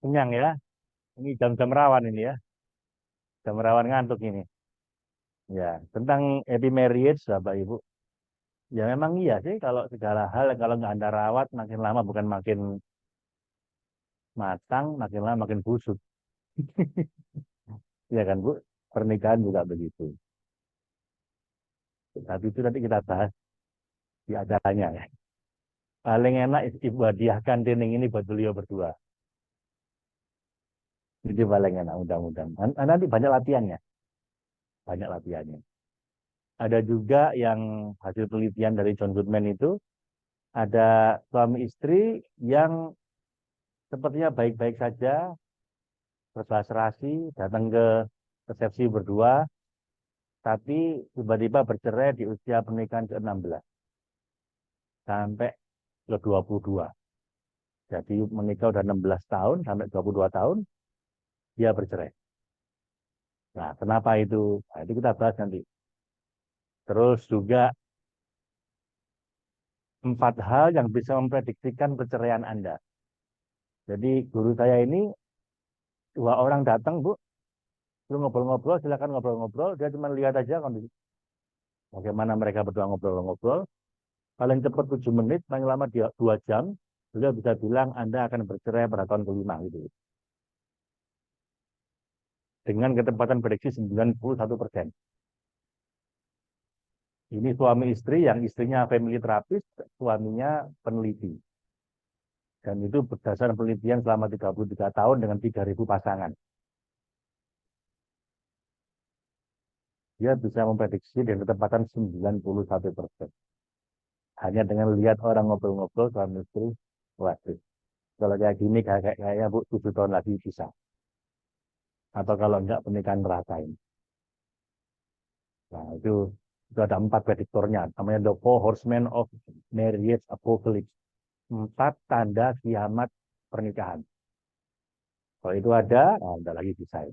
Kenyang ya. Ini jam-jam rawan ini ya. Jam rawan ngantuk ini. Ya, tentang happy marriage, Bapak Ibu. Ya memang iya sih kalau segala hal kalau nggak Anda rawat makin lama bukan makin matang, makin lama makin busuk. Ya kan Bu? Pernikahan juga begitu. Tapi itu nanti kita bahas di acaranya ya. Paling enak Ibu hadiahkan training ini buat beliau berdua. Itu paling enak undang-undang. Nanti banyak latihannya. Banyak latihannya. Ada juga yang hasil penelitian dari John Goodman itu, ada suami istri yang sepertinya baik-baik saja, berbahasa datang ke resepsi berdua, tapi tiba-tiba bercerai di usia pernikahan ke-16 sampai ke 22. Jadi menikah udah 16 tahun sampai 22 tahun, dia bercerai. Nah, kenapa itu? Nah, itu kita bahas nanti. Terus juga 4 hal yang bisa memprediksikan perceraian Anda. Jadi guru saya ini 2 orang datang, Bu, lu ngobrol-ngobrol, silakan ngobrol-ngobrol. Dia cuma lihat aja kondisi bagaimana mereka berdua ngobrol-ngobrol. Paling cepat 7 menit, paling lama dia 2 jam. Beliau bisa bilang Anda akan bercerai pada tahun kelima gitu. Dengan ketepatan prediksi 91%. Ini suami istri yang istrinya family therapist, suaminya peneliti. Dan itu berdasarkan penelitian selama 33 tahun dengan 3.000 pasangan. Dia bisa memprediksi dengan ketepatan 91%. Hanya dengan lihat orang ngobrol-ngobrol suami istri, waduh. Kalau kayak gini, kayaknya Bu, 7 tahun lagi bisa. Atau kalau enggak, pernikahan merasain. Nah, itu ada 4 prediktornya. Namanya The Four Horsemen of Marriage Apocalypse. 4 tanda kiamat pernikahan. Kalau itu ada, nah, ada lagi bisa.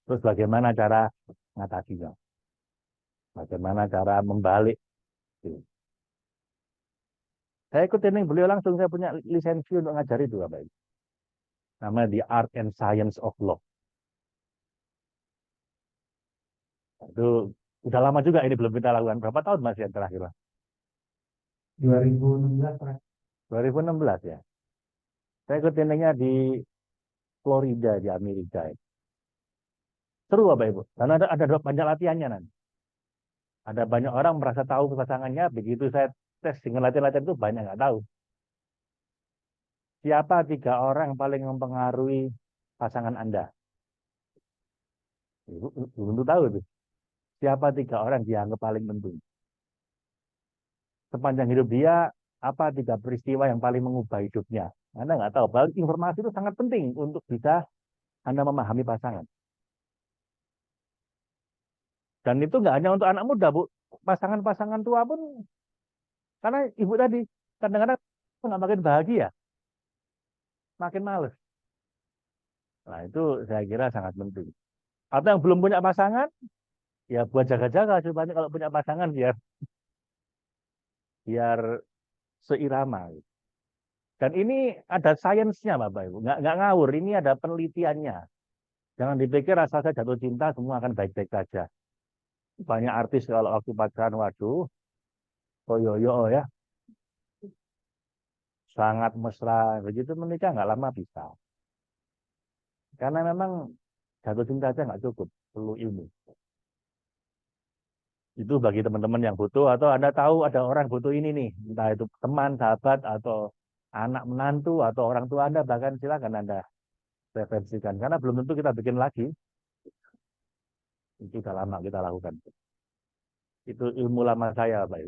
Terus bagaimana cara mengatasinya? Bagaimana cara membalik? Saya ikut training beliau langsung, saya punya lisensi untuk ngajari itu, Bapak. Namanya The Art and Science of Love. Itu udah lama juga ini belum kita lakukan. Berapa tahun Mas yang terakhir? 2016, Pak. 2016 ya. Saya ikut trainingnya di Florida di Amerika. Seru Bapak Ibu. Karena ada banyak latihannya nanti. Ada banyak orang merasa tahu pasangannya, begitu saya tes dengan latihan-latihan itu banyak nggak tahu. Siapa 3 orang yang paling mempengaruhi pasangan Anda? Ibu belum tentu tahu itu. Siapa 3 orang yang dianggap paling penting? Sepanjang hidup dia, apa 3 peristiwa yang paling mengubah hidupnya? Anda nggak tahu. Padahal informasi itu sangat penting untuk bisa Anda memahami pasangan. Dan itu nggak hanya untuk anak muda, Bu. Pasangan-pasangan tua pun, karena ibu tadi, kadang-kadang nggak makin bahagia, makin males. Nah, itu saya kira sangat penting. Atau yang belum punya pasangan, ya buat jaga-jaga supaya kalau punya pasangan biar biar seirama. Dan ini ada sainsnya, Bapak Ibu. Nggak ngawur, ini ada penelitiannya. Jangan dipikir asal saya jatuh cinta, semua akan baik-baik saja. Banyak artis kalau waktu pacaran, waduh, koyoyo ya, sangat mesra. Begitu menikah nggak lama bisa. Karena memang jatuh cinta aja nggak cukup, perlu ilmu. Itu bagi teman-teman yang butuh, atau Anda tahu ada orang butuh ini nih, entah itu teman, sahabat, atau anak menantu, atau orang tua Anda, bahkan silakan Anda referensikan. Karena belum tentu kita bikin lagi, itu sudah lama kita lakukan. Itu ilmu lama saya, Pak.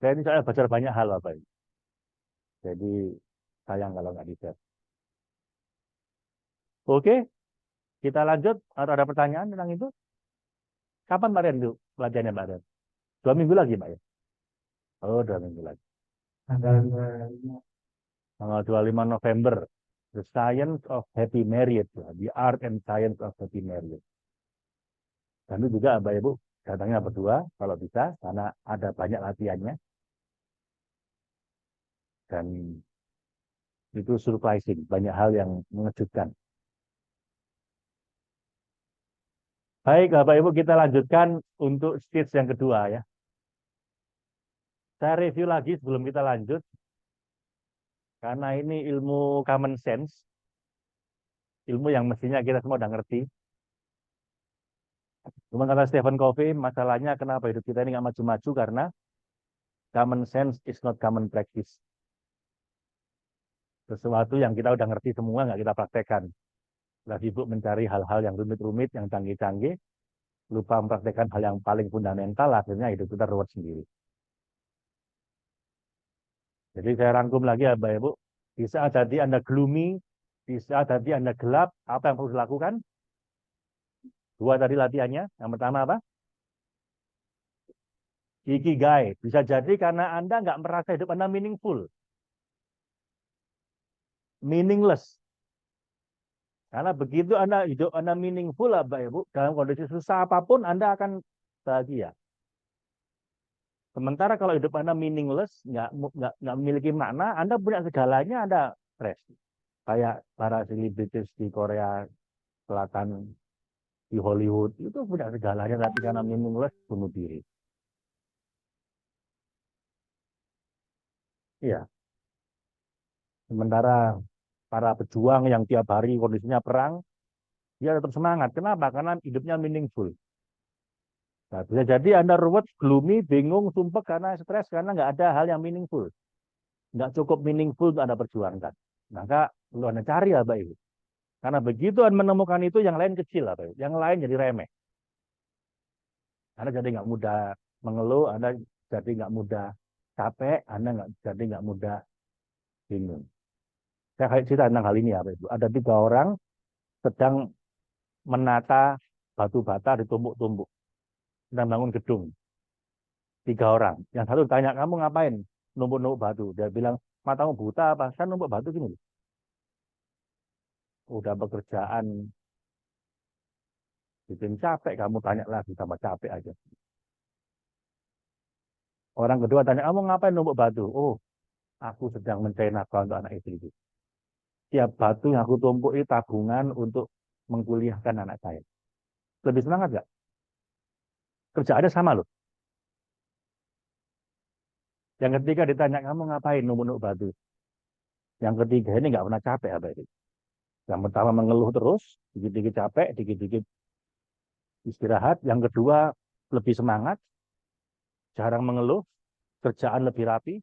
Saya ini saya belajar banyak hal, Pak. Jadi sayang kalau nggak di-share. Oke, kita lanjut. Atau ada pertanyaan tentang itu? Kapan Pak Ren itu pelatihannya Pak Ren? 2 minggu lagi, Pak ya? Oh, 2 minggu lagi. Tanggal 25. Tanggal 25 November. The Science of Happy Marriage. The Art and Science of Happy Marriage. Dan itu juga, Bapak Ibu, datangnya berdua, kalau bisa, karena ada banyak latihannya. Dan itu surprising, banyak hal yang mengejutkan. Baik, Bapak Ibu, kita lanjutkan untuk stage yang kedua ya. Saya review lagi sebelum kita lanjut, karena ini ilmu common sense, ilmu yang mestinya kita semua udah ngerti. Cuma kata Stephen Covey, masalahnya kenapa hidup kita ini nggak maju-maju karena common sense is not common practice. Sesuatu yang kita udah ngerti semua nggak kita praktekkan. Kita sibuk mencari hal-hal yang rumit-rumit, yang canggih-canggih, lupa mempraktekkan hal yang paling fundamental, akhirnya hidup kita ruwet sendiri. Jadi saya rangkum lagi ya Bapak Ibu, di saat tadi Anda gloomy, di saat tadi Anda gelap, apa yang perlu dilakukan? Dua tadi latihannya. Yang pertama apa? Ikigai. Bisa jadi karena Anda nggak merasa hidup Anda meaningful. Meaningless. Karena begitu Anda hidup Anda meaningful, Bapak Ibu, dalam kondisi susah apapun Anda akan bahagia. Sementara kalau hidup Anda meaningless, nggak memiliki makna, Anda punya segalanya, Anda stres. Kayak para selebritis di Korea Selatan, di Hollywood, itu punya segalanya, tapi karena meaningless, bunuh diri. Iya. Sementara para pejuang yang tiap hari kondisinya perang, dia tetap semangat. Kenapa? Karena hidupnya meaningful. Nah, bisa jadi Anda ruwet, gloomy, bingung, sumpek karena stres, karena nggak ada hal yang meaningful. Nggak cukup meaningful untuk Anda perjuangkan. Maka perlu Anda cari ya, Bapak Ibu. Karena begitu Anda menemukan itu, yang lain kecil, Bapak Ibu. Yang lain jadi remeh. Anda jadi nggak mudah mengeluh, Anda jadi nggak mudah capek, Anda jadi nggak mudah bingung. Saya kayak cerita tentang hal ini ya, Bapak Ibu. Ada 3 orang sedang menata batu bata ditumpuk-tumpuk. Sedang bangun gedung. 3 orang. Yang satu tanya, kamu ngapain? Numpuk-numpuk batu. Dia bilang, matamu buta apa? Saya numpuk batu gini. Udah pekerjaan bikin capek, kamu tanya lagi tambah capek aja. Orang kedua tanya, kamu ngapain numpuk batu? Oh, aku sedang mencari nafkah untuk anak istriku. Tiap batu yang aku tumpuk itu tabungan untuk mengkuliahkan anak saya. Lebih semangat nggak? Kerjaannya sama loh. Yang ketiga ditanya, kamu ngapain numpuk-numpuk batu? Yang ketiga ini nggak pernah capek apa itu. Yang pertama mengeluh terus, dikit-dikit capek, dikit-dikit istirahat. Yang kedua lebih semangat, jarang mengeluh, kerjaan lebih rapi.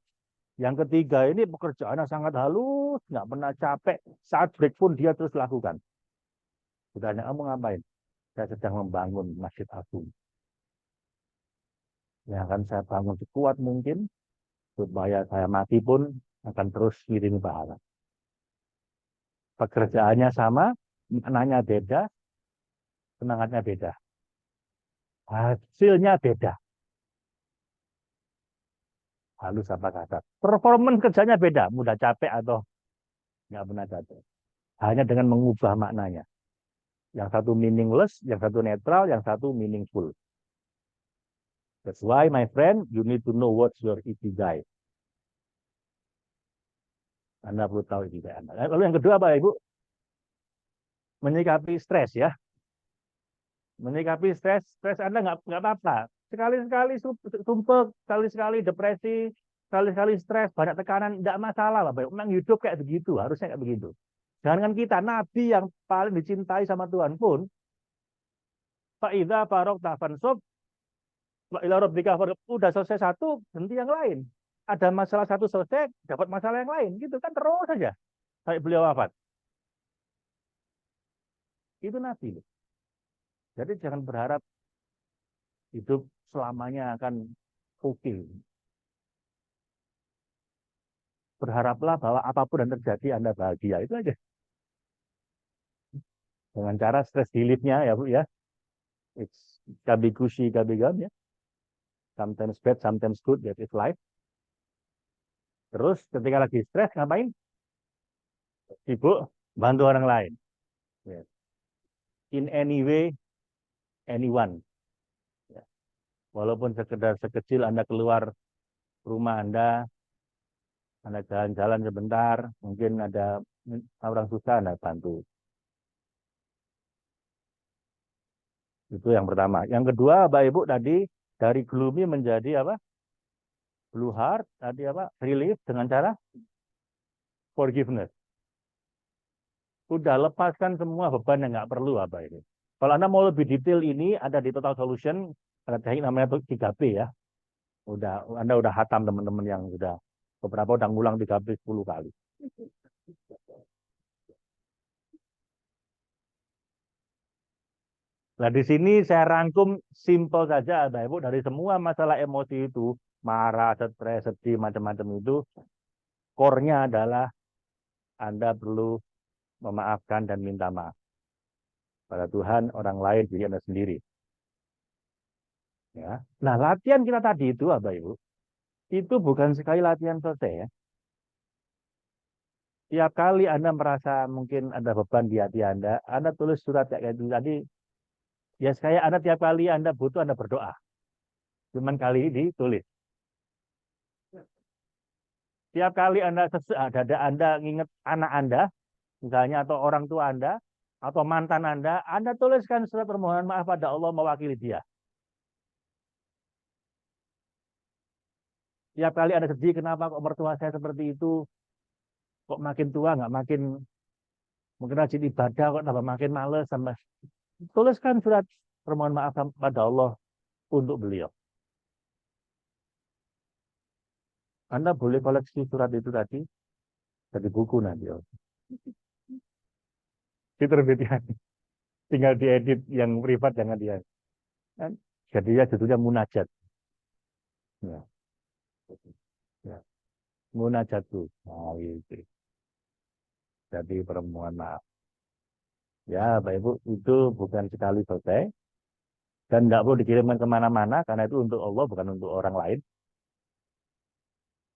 Yang ketiga ini pekerjaannya sangat halus, nggak pernah capek. Saat break pun dia terus lakukan. Ditanya, kamu ngapain? Saya sedang membangun Masjid Agung. Yang akan saya bangun sekuat mungkin, supaya saya mati pun akan terus ngirim pahala. Pekerjaannya sama, maknanya beda, semangatnya beda. Hasilnya beda. Halus apa kasar. Performance kerjanya beda, mudah capek atau nggak pernah capek. Hanya dengan mengubah maknanya. Yang satu meaningless, yang satu netral, yang satu meaningful. That's why, my friend, you need to know what's your ikigai. Anda perlu tahu ikigai Anda. Lalu yang kedua, Pak Ibu, menyikapi stres ya. Menyikapi stres Anda nggak apa-apa. Sekali-sekali sumpah, sekali-sekali depresi, sekali-sekali stres, banyak tekanan, tidak masalah lah. Memang hidup kayak begitu, harusnya kayak begitu. Jangankan kita, Nabi yang paling dicintai sama Tuhan pun, Fa'idha farok tafansob, ila rabbika farghab. Udah selesai satu, henti yang lain. Ada masalah satu selesai, dapat masalah yang lain. Gitu kan terus saja. Sampai beliau wafat. Itu Nabi. Jadi jangan berharap hidup selamanya akan oke. Berharaplah bahwa apapun yang terjadi Anda bahagia. Itu aja. Dengan cara stress relief-nya ya Bu ya. It's kabigushi kabigam ya. Sometimes bad, sometimes good. That is life. Terus ketika lagi stres ngapain? Sibuk bantu orang lain. Yeah. In any way, anyone. Ya. Walaupun sekedar sekecil Anda keluar rumah Anda, Anda jalan-jalan sebentar, mungkin ada orang susah, Anda bantu. Itu yang pertama. Yang kedua, Bapak Ibu tadi dari gloomy menjadi apa? Blue heart, tadi apa? Relief dengan cara forgiveness. Udah lepaskan semua beban yang nggak perlu apa ini. Kalau Anda mau lebih detail ini ada di Total Solution, ada teknik namanya 3P ya. Anda udah hatam teman-teman yang sudah beberapa udah ngulang 3P 10 kali. Nah, di sini saya rangkum simpel saja, Bapak Ibu, dari semua masalah emosi itu, marah, stres, sedih, macam-macam itu, core-nya adalah Anda perlu memaafkan dan minta maaf pada Tuhan, orang lain, diri Anda sendiri. Ya. Nah, latihan kita tadi itu, Bapak Ibu, itu bukan sekali latihan selesai ya. Tiap kali Anda merasa mungkin ada beban di hati Anda tulis surat kayak gitu tadi. Ya, kayak Anda tiap kali Anda butuh, Anda berdoa. Cuman kali ini ditulis. Tiap kali Anda dada Anda nginget anak Anda, misalnya atau orang tua Anda, atau mantan Anda tuliskan surat permohonan maaf pada Allah mewakili dia. Tiap kali Anda sedih, kenapa kok mertua saya seperti itu? Kok makin tua nggak makin mungkin rajin ibadah, kok tambah makin males sama. Tuliskan surat permohonan maaf pada Allah untuk beliau. Anda boleh koleksi surat itu tadi jadi buku nanti. Diterbitkan. Tinggal diedit yang privat jangan dia. Kan? Jadi ya judulnya munajat. Ya, ya. Munajat tuh. Nah, itu. Jadi permohonan maaf. Ya, Bapak Ibu, itu bukan sekali selesai. Dan nggak perlu dikirimkan kemana-mana, karena itu untuk Allah, bukan untuk orang lain.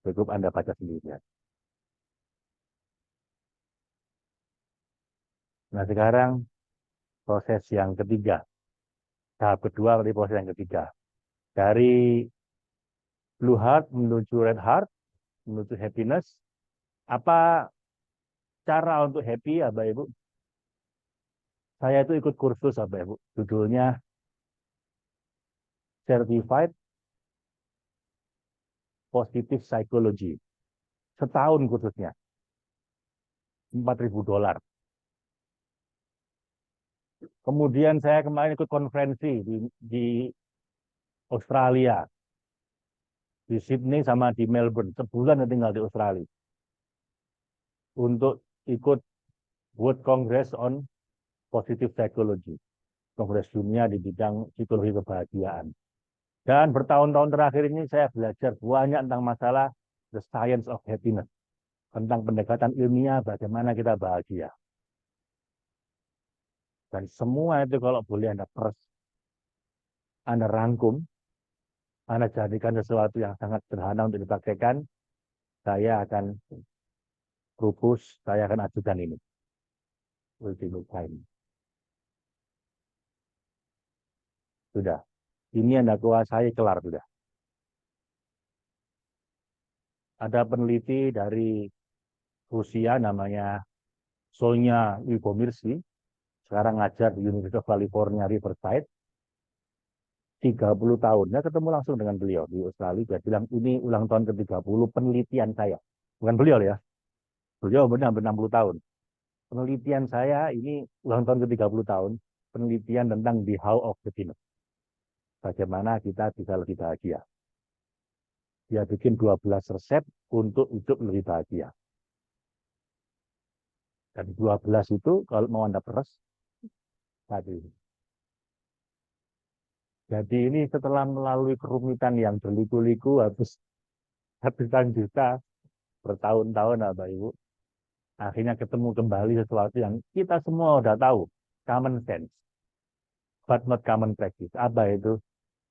Cukup Anda baca sendiri. Ya. Nah, sekarang proses yang ketiga. Tahap kedua dari proses yang ketiga. Dari blue heart menuju red heart, menuju happiness. Apa cara untuk happy ya, Bapak Ibu? Saya itu ikut kursus, Bapak Ibu. Judulnya Certified Positive Psychology. Setahun kursusnya. $4.000. Kemudian saya kemarin ikut konferensi di Australia. Di Sydney sama di Melbourne. Sebulan saya tinggal di Australia. Untuk ikut World Congress on Positive Psychology. Kongres dunia di bidang psikologi kebahagiaan. Dan bertahun-tahun terakhir ini saya belajar banyak tentang masalah the science of happiness. Tentang pendekatan ilmiah bagaimana kita bahagia. Dan semua itu kalau boleh Anda pers, Anda rangkum, Anda jadikan sesuatu yang sangat sederhana untuk dipraktekkan, saya akan propose, saya akan ajukan ini. Ultimate time. Sudah. Ini Anda kuasai, kelar sudah. Ada peneliti dari Rusia namanya Sonia Lyubomirsky, sekarang ngajar di University of California Riverside. 30 tahunnya ketemu langsung dengan beliau di Australia. Dia bilang ini ulang tahun ke-30 penelitian saya. Bukan beliau ya. Beliau benar 60 tahun. Penelitian saya ini ulang tahun ke-30 tahun. Penelitian tentang the how of happiness. Bagaimana kita bisa lebih bahagia. Dia bikin 12 resep untuk hidup lebih bahagia. Dan 12 itu kalau mau Anda peres, tadi. Jadi ini setelah melalui kerumitan yang berliku-liku habis ratusan juta bertahun-tahun Bapak Ibu. Akhirnya ketemu kembali sesuatu yang kita semua udah tahu. Common sense. But not common practice. Apa itu?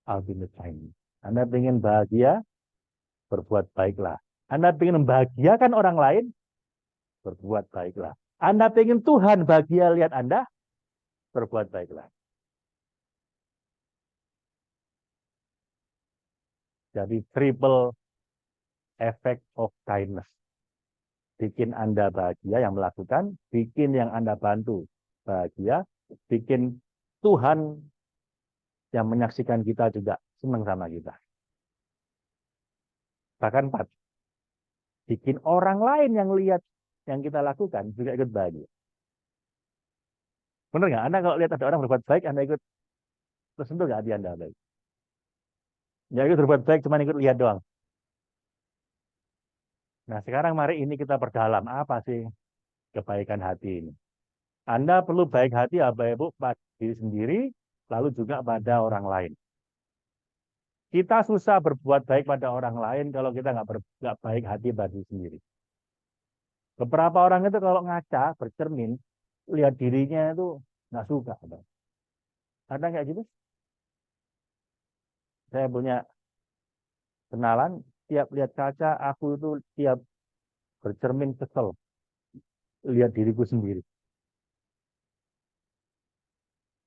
Ultimate time. Anda ingin bahagia, berbuat baiklah. Anda ingin membahagiakan orang lain, berbuat baiklah. Anda ingin Tuhan bahagia lihat Anda, berbuat baiklah. Jadi triple effect of kindness. bikin Anda bahagia yang melakukan, bikin yang Anda bantu bahagia, bikin Tuhan yang menyaksikan kita juga senang sama kita. Bahkan empat, bikin orang lain yang lihat yang kita lakukan juga ikut bahagia. Benar nggak? Anda kalau lihat ada orang berbuat baik, Anda ikut tersentuh nggak hati Anda baik? Ya ikut berbuat baik, cuma ikut lihat doang. Nah sekarang mari ini kita perdalam apa sih kebaikan hati ini. Anda perlu baik hati ya Bapak Ibu pada diri sendiri, lalu juga pada orang lain. Kita susah berbuat baik pada orang lain kalau kita nggak baik hati pada diri sendiri. Beberapa orang itu kalau ngaca, bercermin, lihat dirinya itu nggak suka. Ada nggak gitu? Saya punya kenalan, tiap lihat kaca, aku itu tiap bercermin kesel. Lihat diriku sendiri.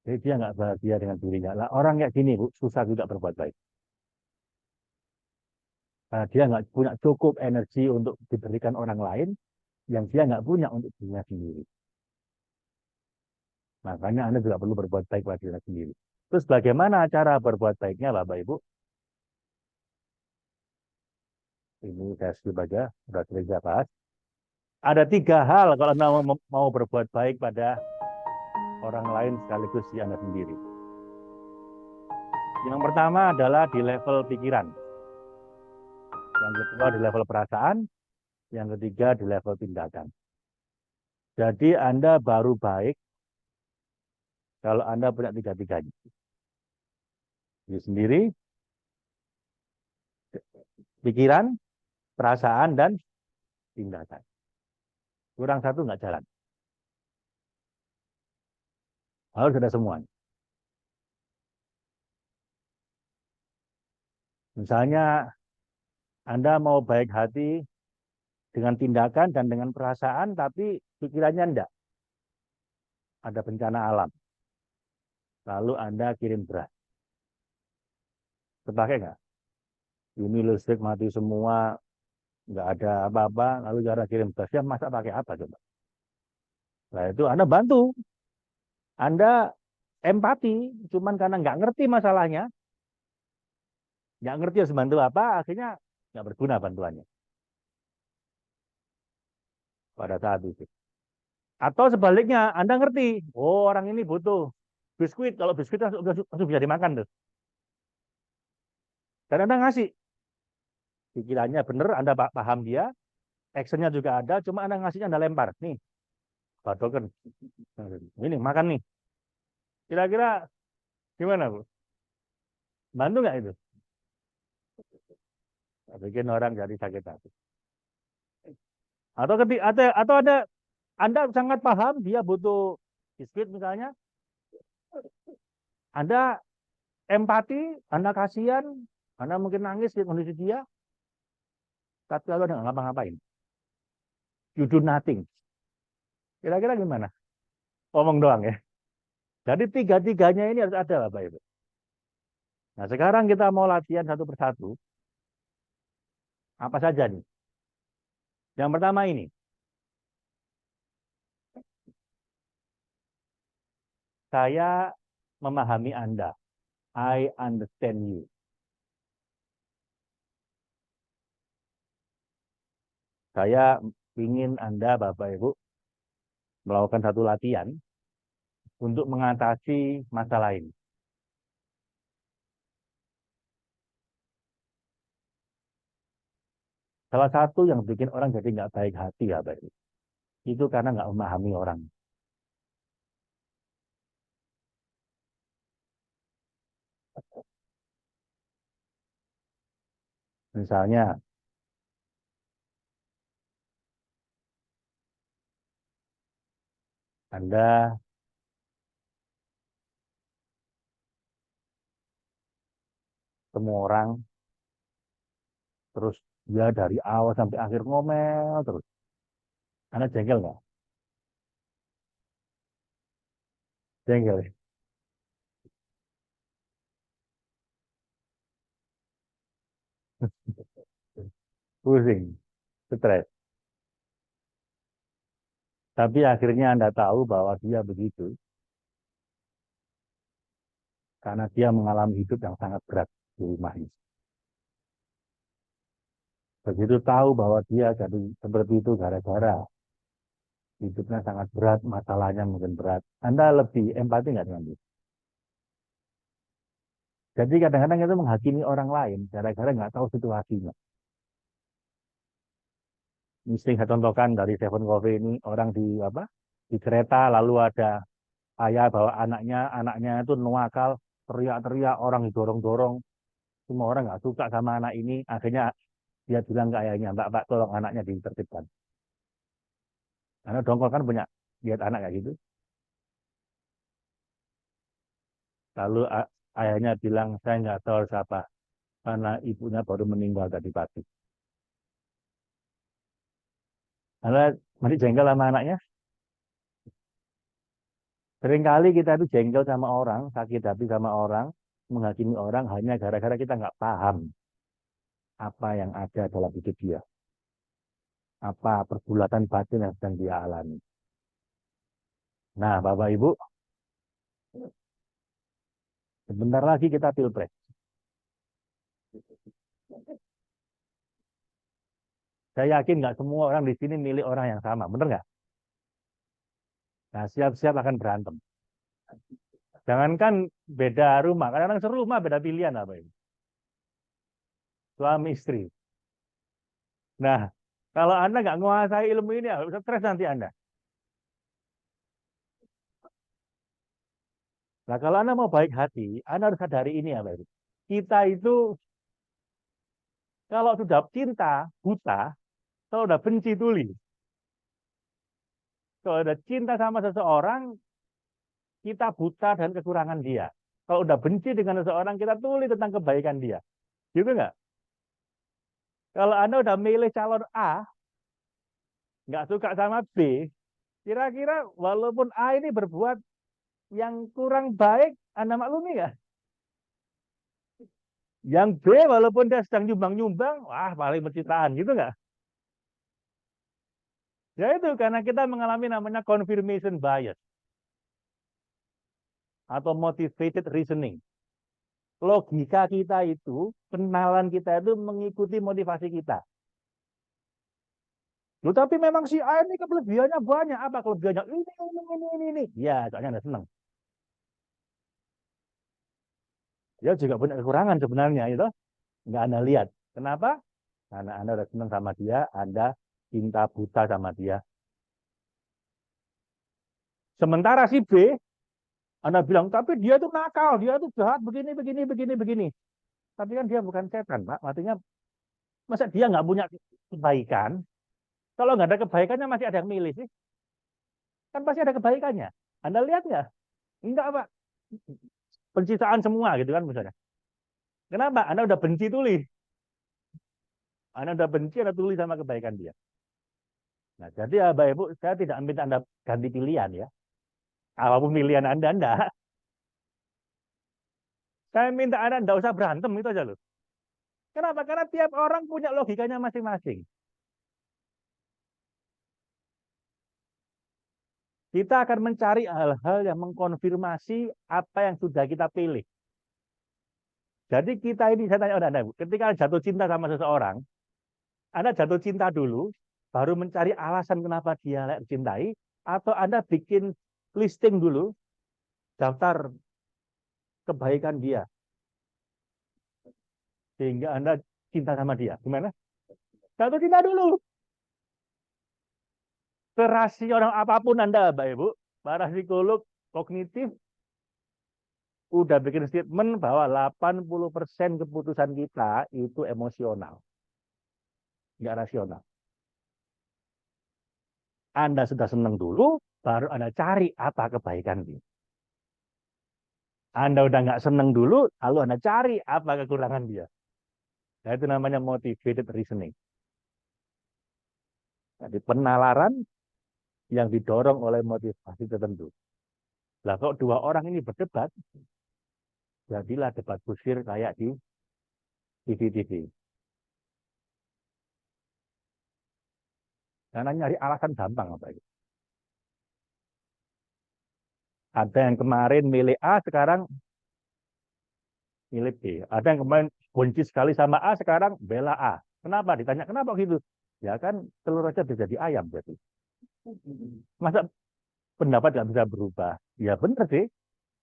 Jadi dia nggak bahagia dengan dirinya. Lah, orang kayak gini, Bu, susah juga berbuat baik. Karena dia nggak punya cukup energi untuk diberikan orang lain, yang dia nggak punya untuk dirinya sendiri. Makanya Anda juga perlu berbuat baik pada diri sendiri. Terus bagaimana cara berbuat baiknya, Bapak Ibu? Ini saya skip aja, sudah sering bahas. Ada tiga hal kalau Anda mau berbuat baik pada orang lain sekaligus di Anda sendiri. Yang pertama adalah di level pikiran. Yang kedua di level perasaan. Yang ketiga di level tindakan. Jadi Anda baru baik kalau Anda punya tiga-tiganya. Diri sendiri, pikiran, perasaan, dan tindakan. Kurang satu nggak jalan. Harus ada semuanya. Misalnya Anda mau baik hati dengan tindakan dan dengan perasaan, tapi pikirannya enggak. Ada bencana alam. Lalu Anda kirim beras. Terpakai nggak? Ini listrik mati semua, nggak ada apa-apa, lalu cara kirim beras. Ya masa pakai apa coba? Nah itu Anda bantu. Anda empati, cuman karena nggak ngerti masalahnya, nggak ngerti harus bantu apa, akhirnya nggak berguna bantuannya pada saat itu. Atau sebaliknya, Anda ngerti, oh orang ini butuh biskuit, kalau biskuit langsung bisa dimakan tuh. Dan Anda ngasih, pikirannya benar, Anda paham dia, actionnya juga ada, cuma Anda ngasihnya Anda lempar. Nih, badokan, ini makan nih. Kira-kira gimana Bu? Bantu nggak itu? Bikin orang jadi sakit hati. Atau ada Anda sangat paham dia butuh biskuit misalnya, Anda empati, Anda kasihan, Anda mungkin nangis di kondisi dia, tapi lalu Anda nggak ngapa-ngapain. You do nothing. Kira-kira gimana? Ngomong doang ya. Jadi tiga-tiganya ini harus ada Bapak Ibu. Nah sekarang kita mau latihan satu persatu. Apa saja nih? Yang pertama ini. Saya memahami Anda. I understand you. Saya ingin Anda Bapak Ibu melakukan satu latihan untuk mengatasi masalah ini. Salah satu yang bikin orang jadi nggak baik hati ya Bapak Ibu. Itu karena nggak memahami orang. Misalnya Anda semua orang terus dia dari awal sampai akhir ngomel terus. Anda jengkel nggak? Jengkel ya? Pusing, stres. Tapi akhirnya Anda tahu bahwa dia begitu karena dia mengalami hidup yang sangat berat di rumah ini. Begitu tahu bahwa dia jadi seperti itu gara-gara hidupnya sangat berat, masalahnya mungkin berat. Anda lebih empati nggak dengan dia? Jadi kadang-kadang itu menghakimi orang lain gara-gara nggak tahu situasinya. Mesti saya contohkan dari Seven Coffee ini orang di apa di kereta lalu ada ayah bawa anaknya itu nuakal teriak-teriak orang didorong-dorong semua orang nggak suka sama anak ini akhirnya dia bilang ke ayahnya mbak tolong anaknya ditertibkan karena dongkol kan punya lihat anak kayak gitu lalu ayahnya bilang saya nggak tahu siapa karena ibunya baru meninggal tadi pagi karena masih jengkel sama anaknya. Seringkali kita itu jengkel sama orang, sakit hati sama orang, menghakimi orang hanya gara-gara kita nggak paham apa yang ada dalam hidup dia, apa pergulatan batin yang sedang dia alami. Nah, Bapak Ibu, sebentar lagi kita pilpres. Saya yakin nggak semua orang di sini milih orang yang sama, bener nggak? Nah, siap-siap akan berantem. Jangankan beda rumah, kadang-kadang serumah beda pilihan apa ini? Suami istri. Nah, kalau Anda nggak menguasai ilmu ini, stres nanti Anda. Nah, kalau Anda mau baik hati, Anda harus sadari ini apa itu? Kita itu kalau sudah cinta, buta, kalau udah benci, tuli. Kalau udah cinta sama seseorang, kita buta dan kekurangan dia. Kalau udah benci dengan seseorang, kita tuli tentang kebaikan dia. Gitu nggak? Kalau Anda udah milih calon A, nggak suka sama B, kira-kira walaupun A ini berbuat yang kurang baik, Anda maklumi nggak? Yang B walaupun dia sedang nyumbang-nyumbang, wah paling pencitraan gitu nggak? Ya itu karena kita mengalami namanya confirmation bias atau motivated reasoning. Logika kita itu, kenalan kita itu mengikuti motivasi kita. Loh, tapi memang si A ini kelebihannya banyak. Apa kelebihannya? Ini. Ya, soalnya Anda senang. Dia juga punya kekurangan sebenarnya, itu. Nggak Anda lihat. Kenapa? Karena Anda udah senang sama dia, Anda cinta buta sama dia. Sementara si B, Anda bilang, tapi dia itu nakal, dia itu jahat, begini. Tapi kan dia bukan setan, Pak. Artinya, masa dia nggak punya kebaikan? Kalau nggak ada kebaikannya, masih ada yang milih sih. Kan pasti ada kebaikannya. Anda lihat nggak? Enggak, Pak. Pencitraan semua gitu kan misalnya. Kenapa? Anda udah benci tulis. Anda udah benci, Anda tulis sama kebaikan dia. Nah, jadi ya, Bapak Ibu, saya tidak minta Anda ganti pilihan ya. Apapun pilihan Anda, Anda. Saya minta Anda tidak usah berantem, itu aja loh. Kenapa? Karena tiap orang punya logikanya masing-masing. Kita akan mencari hal-hal yang mengkonfirmasi apa yang sudah kita pilih. Jadi kita ini, saya tanya Anda, ketika jatuh cinta sama seseorang, Anda jatuh cinta dulu, baru mencari alasan kenapa dia layak dicintai, atau Anda bikin listing dulu, daftar kebaikan dia, sehingga Anda cinta sama dia. Gimana? Jatuh cinta dulu. Serasional apapun Anda, Mbak Ibu, para psikolog kognitif udah bikin statement bahwa 80% keputusan kita itu emosional, nggak rasional. Anda sudah senang dulu, baru Anda cari apa kebaikan dia. Anda udah nggak senang dulu, lalu Anda cari apa kekurangan dia. Nah, itu namanya motivated reasoning. Jadi penalaran yang didorong oleh motivasi tertentu. Lah kok dua orang ini berdebat, jadilah debat kusir kayak di TV-TV. Karena nyari alasan gampang apa itu. Ada yang kemarin milih A, sekarang milih B. Ada yang kemarin benci sekali sama A, sekarang bela A. Kenapa? Ditanya, kenapa gitu? Ya kan telur aja bisa jadi ayam berarti. Masa pendapat nggak bisa berubah? Ya benar sih.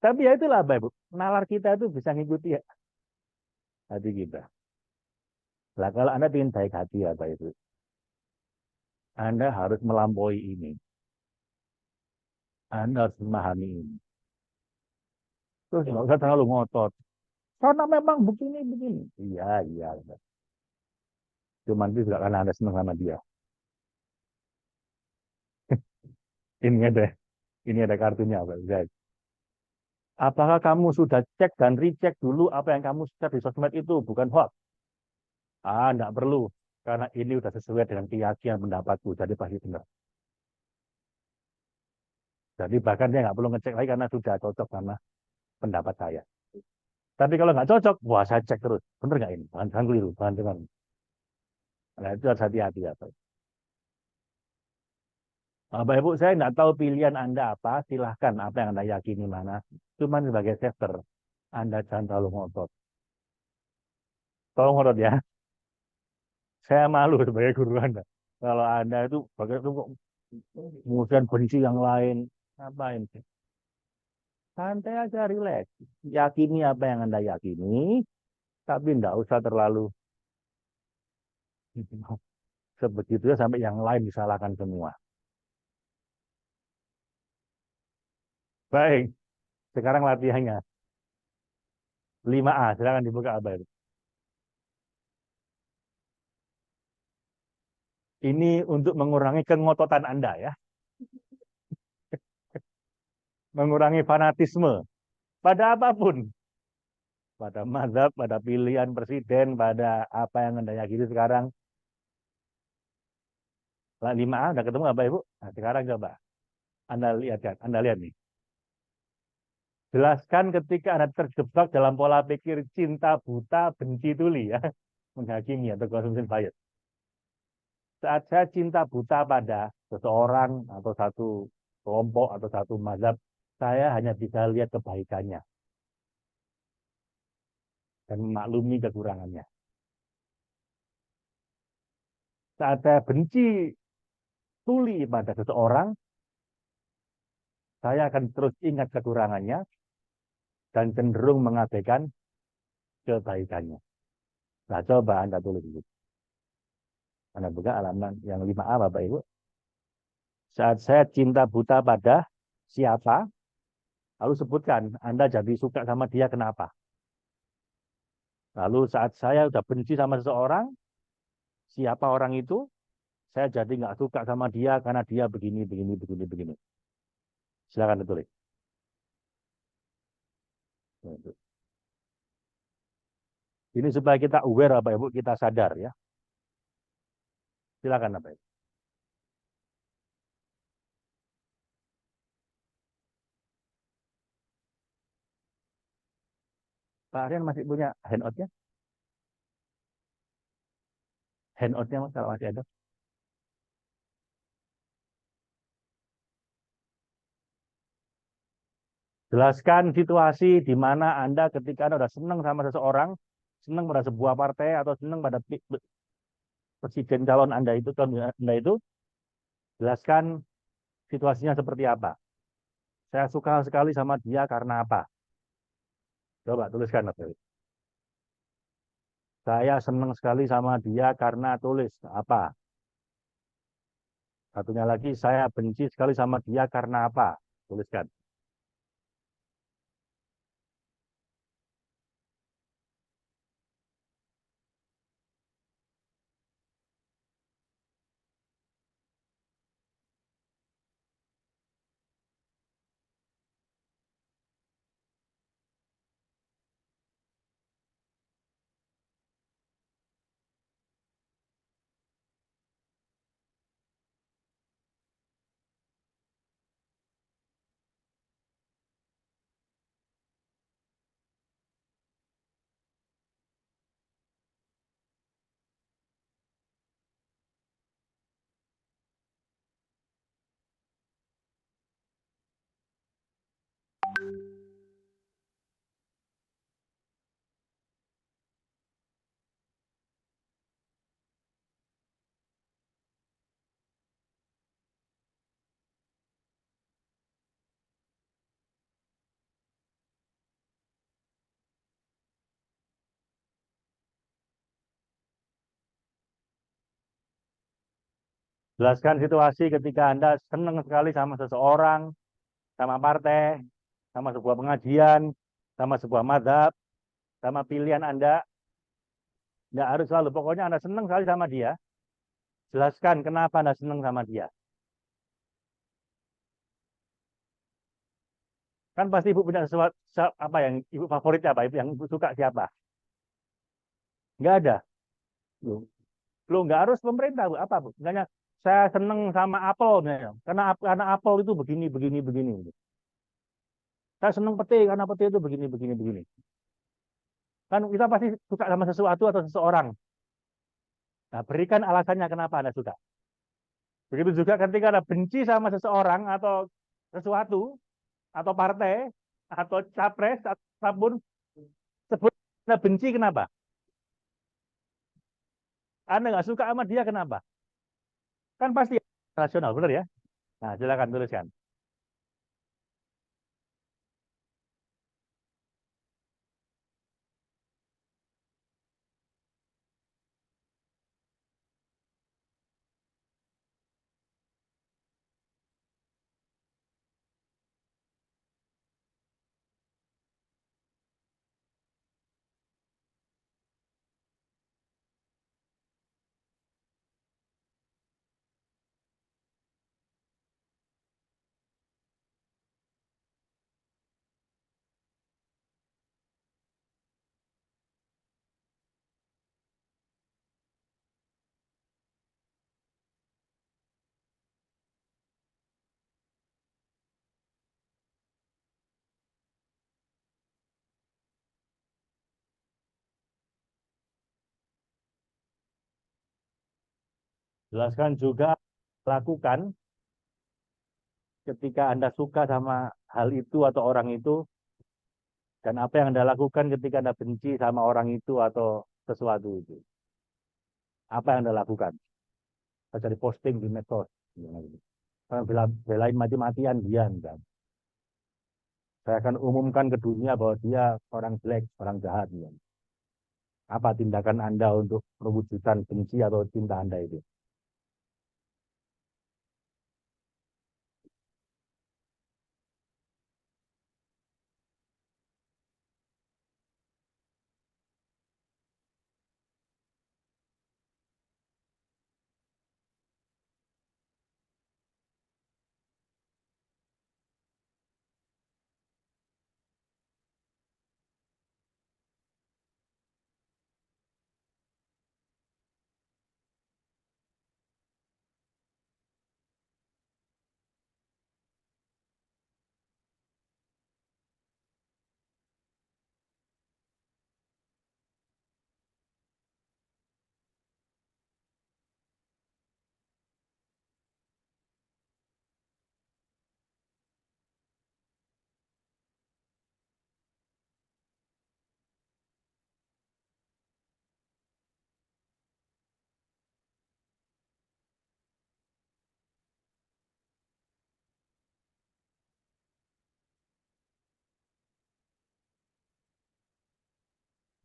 Tapi ya itulah Bapak Ibu. Nalar kita itu bisa ngikuti ya, hati kita. Lah kalau Anda ingin baik hati ya Bapak Ibu, Anda harus melampaui ini. Anda harus memahami ini. Terus nggak usah terlalu ngotot. Karena memang begini, begini. Iya, iya. Cuman itu juga karena Anda senang sama dia. Ini ada, ini ada kartunya, Pak. Guys. Apakah kamu sudah cek dan recheck dulu apa yang kamu share di sosmed itu bukan hoax? Ah, enggak perlu. Karena ini sudah sesuai dengan keyakinan pendapatku. Jadi pasti benar. Jadi bahkan dia nggak perlu ngecek lagi karena sudah cocok sama pendapat saya. Tapi kalau nggak cocok, wah saya cek terus. Benar nggak ini? Jangan keliru. Jangan. Nah, itu harus hati-hati ya, Pak. Bapak Ibu, saya nggak tahu pilihan Anda apa. Silahkan apa yang Anda yakini mana. Cuman sebagai tester, Anda jangan terlalu ngotot. Tolong ngotot ya. Saya malu sebagai guru Anda. Kalau Anda itu bagai itu kok kemudian benci yang lain, ngapain sih? Santai aja, rileks. Yakini apa yang Anda yakini, tapi nggak usah terlalu sebegitunya sampai yang lain disalahkan semua. Baik, sekarang latihannya. 5A, silakan dibuka apa itu. Ini untuk mengurangi kengototan Anda ya, mengurangi fanatisme pada apapun, pada mazhab, pada pilihan presiden, pada apa yang Anda yakini sekarang. 5A udah ketemu apa Ibu? Nah, sekarang coba Anda lihat kan, Anda lihat nih. Jelaskan ketika Anda terjebak dalam pola pikir cinta buta, benci tuli ya, menghakimi atau konsumsi bias. Saat saya cinta buta pada seseorang atau satu kelompok atau satu mazhab, saya hanya bisa lihat kebaikannya dan memaklumi kekurangannya. Saat saya benci tuli pada seseorang, saya akan terus ingat kekurangannya dan cenderung mengabaikan kebaikannya. Nah, coba Anda tulis itu. Anda buka halaman yang 5A, Bapak Ibu. Saat saya cinta buta pada siapa, lalu sebutkan Anda jadi suka sama dia kenapa. Lalu saat saya udah benci sama seseorang, siapa orang itu, saya jadi nggak suka sama dia karena dia begini, begini, begini, begini. Silakan ditulis. Ini supaya kita aware, Bapak Ibu, kita sadar ya. Silakan, Bapak Ibu. Pak Aryan masih punya handoutnya? Handoutnya mas kalau masih ada. Jelaskan situasi di mana Anda ketika Anda sudah senang sama seseorang, senang pada sebuah partai atau senang pada presiden calon Anda itu, jelaskan situasinya seperti apa. Saya suka sekali sama dia karena apa? Coba tuliskan, Mas. Saya senang sekali sama dia karena tulis apa? Satunya lagi, saya benci sekali sama dia karena apa? Tuliskan. Jelaskan situasi ketika Anda senang sekali sama seseorang, sama partai, sama sebuah pengajian, sama sebuah madhab, sama pilihan Anda. Nggak harus selalu, pokoknya Anda senang sekali sama dia. Jelaskan kenapa Anda senang sama dia. Kan pasti Ibu punya sesuatu, apa yang Ibu favoritnya apa, yang Ibu suka siapa? Nggak ada. Loh, Loh, nggak harus pemerintah, Bu. Apa, Bu? Misalnya, saya senang sama Apple, misalnya. Karena Apple itu begini, begini, begini. Saya senang peti, karena peti itu begini, begini, begini. Kan kita pasti suka sama sesuatu atau seseorang. Nah, berikan alasannya kenapa Anda suka. Begitu juga ketika Anda benci sama seseorang atau sesuatu, atau partai, atau capres, atau apapun, sebut Anda benci kenapa? Anda nggak suka sama dia kenapa? Kan pasti rasional, benar ya? Nah, silakan tuliskan. Jelaskan juga lakukan ketika Anda suka sama hal itu atau orang itu, dan apa yang Anda lakukan ketika Anda benci sama orang itu atau sesuatu itu. Apa yang Anda lakukan? Saya jadi posting di medsos. Saya belain mati-matian dia. Enggak. Saya akan umumkan ke dunia bahwa dia orang jelek, orang jahat. Ya. Apa tindakan Anda untuk perwujudan benci atau cinta Anda itu?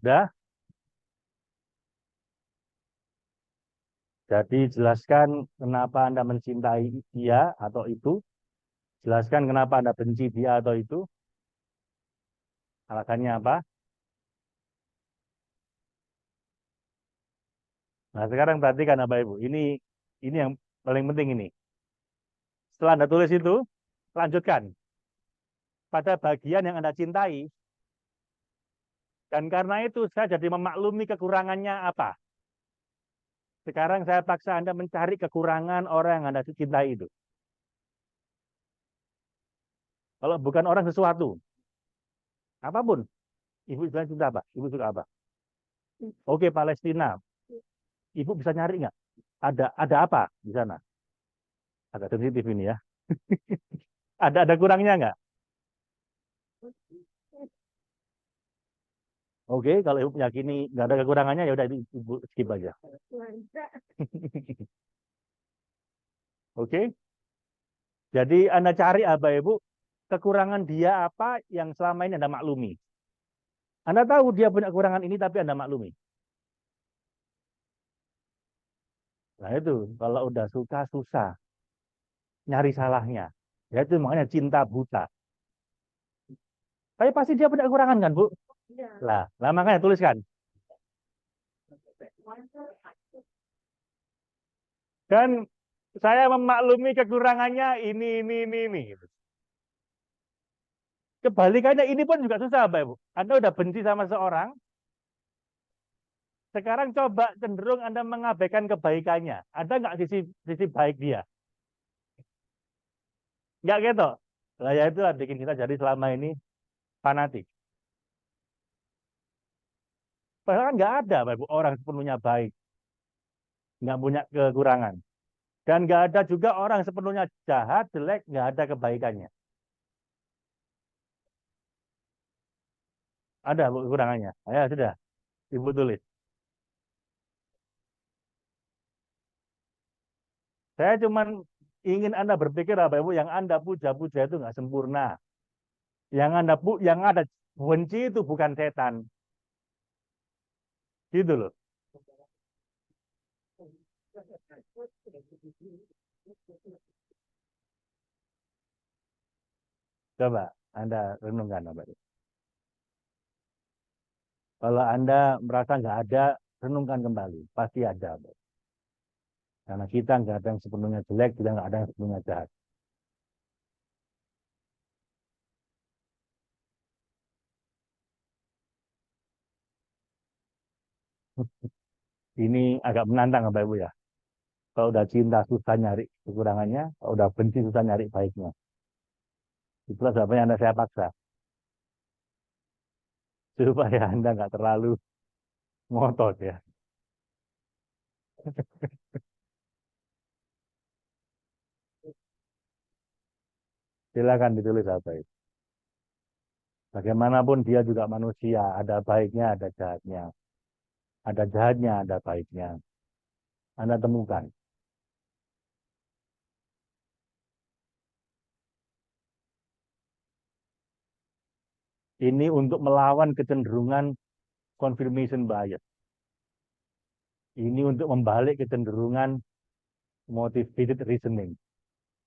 Dah, jadi jelaskan kenapa Anda mencintai dia atau itu. Jelaskan kenapa Anda benci dia atau itu. Alasannya apa? Nah, sekarang perhatikan Bapak Ibu. Ini yang paling penting ini. Setelah Anda tulis itu, lanjutkan pada bagian yang Anda cintai. Dan karena itu saya jadi memaklumi kekurangannya apa. Sekarang saya paksa Anda mencari kekurangan orang yang Anda cintai itu. Kalau bukan orang sesuatu, apapun. Ibu bilang cinta apa? Ibu suka apa? Oke, Palestina. Ibu bisa nyari nggak? Ada apa di sana? Agak sensitif ini ya. Ada kurangnya nggak? Oke, kalau ibu meyakini nggak ada kekurangannya ya udah ibu skip aja. Oke, jadi Anda cari apa ibu? Kekurangan dia apa yang selama ini Anda maklumi. Anda tahu dia punya kekurangan ini tapi Anda maklumi. Nah itu, kalau udah suka susah nyari salahnya. Ya itu makanya cinta buta. Tapi pasti dia punya kekurangan kan, Bu? Lah makanya tuliskan. Dan saya memaklumi kekurangannya ini. Kebalikannya ini pun juga susah, Bapak Ibu. Anda udah benci sama seorang, sekarang coba cenderung Anda mengabaikan kebaikannya. Ada nggak sisi baik dia? Nggak gitu. Lah ya itulah bikin kita jadi selama ini fanatik. Padahal kan nggak ada, Bapak Ibu, orang sepenuhnya baik, nggak punya kekurangan. Dan nggak ada juga orang sepenuhnya jahat, jelek, nggak ada kebaikannya. Ada Bu, kekurangannya. Ya sudah, Ibu tulis. Saya cuma ingin Anda berpikir, Bapak Ibu, yang Anda puja-puja itu nggak sempurna. Yang ada benci itu bukan setan. Gitu loh. Coba Anda renungkan, Bapak Ibu. Kalau Anda merasa nggak ada, renungkan kembali. Pasti ada, Bapak. Karena kita nggak ada yang sepenuhnya jelek, kita nggak ada yang sepenuhnya jahat. Ini agak menantang, Bapak Ibu ya. Kalau udah cinta susah nyari kekurangannya, kalau udah benci susah nyari baiknya. Itulah sebabnya Anda saya paksa supaya Anda nggak terlalu ngotot ya. Silakan ditulis apa itu. Bagaimanapun dia juga manusia, ada baiknya, ada jahatnya. Ada jahatnya, ada baiknya. Anda temukan. Ini untuk melawan kecenderungan confirmation bias. Ini untuk membalik kecenderungan motivated reasoning.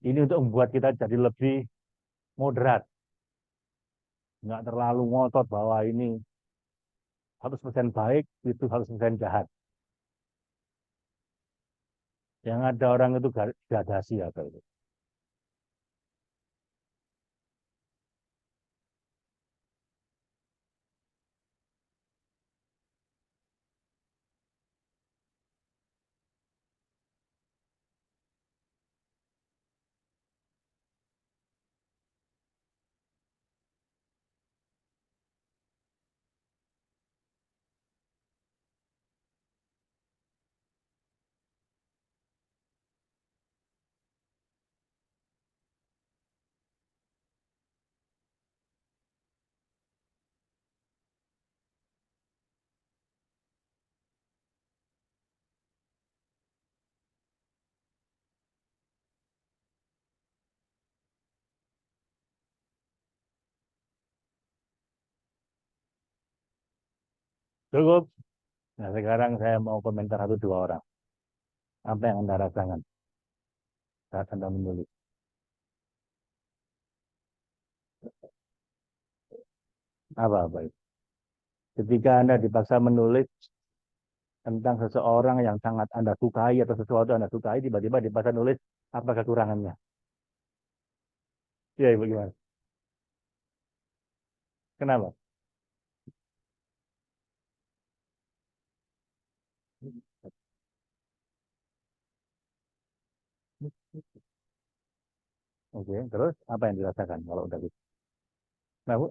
Ini untuk membuat kita jadi lebih moderat. Nggak terlalu ngotot bahwa ini 100% baik, itu 100% jahat. Yang ada orang itu gradasi apa itu. Cukup. Nah, sekarang saya mau komentar satu dua orang. Apa yang Anda rasakan saat Anda menulis? Apa-apa itu? Ketika Anda dipaksa menulis tentang seseorang yang sangat Anda sukai atau sesuatu Anda sukai, tiba-tiba dipaksa nulis apa kekurangannya. Iya, Ibu gimana? Kenapa? Oke, terus apa yang dirasakan kalau udah gitu? Nah, Bu?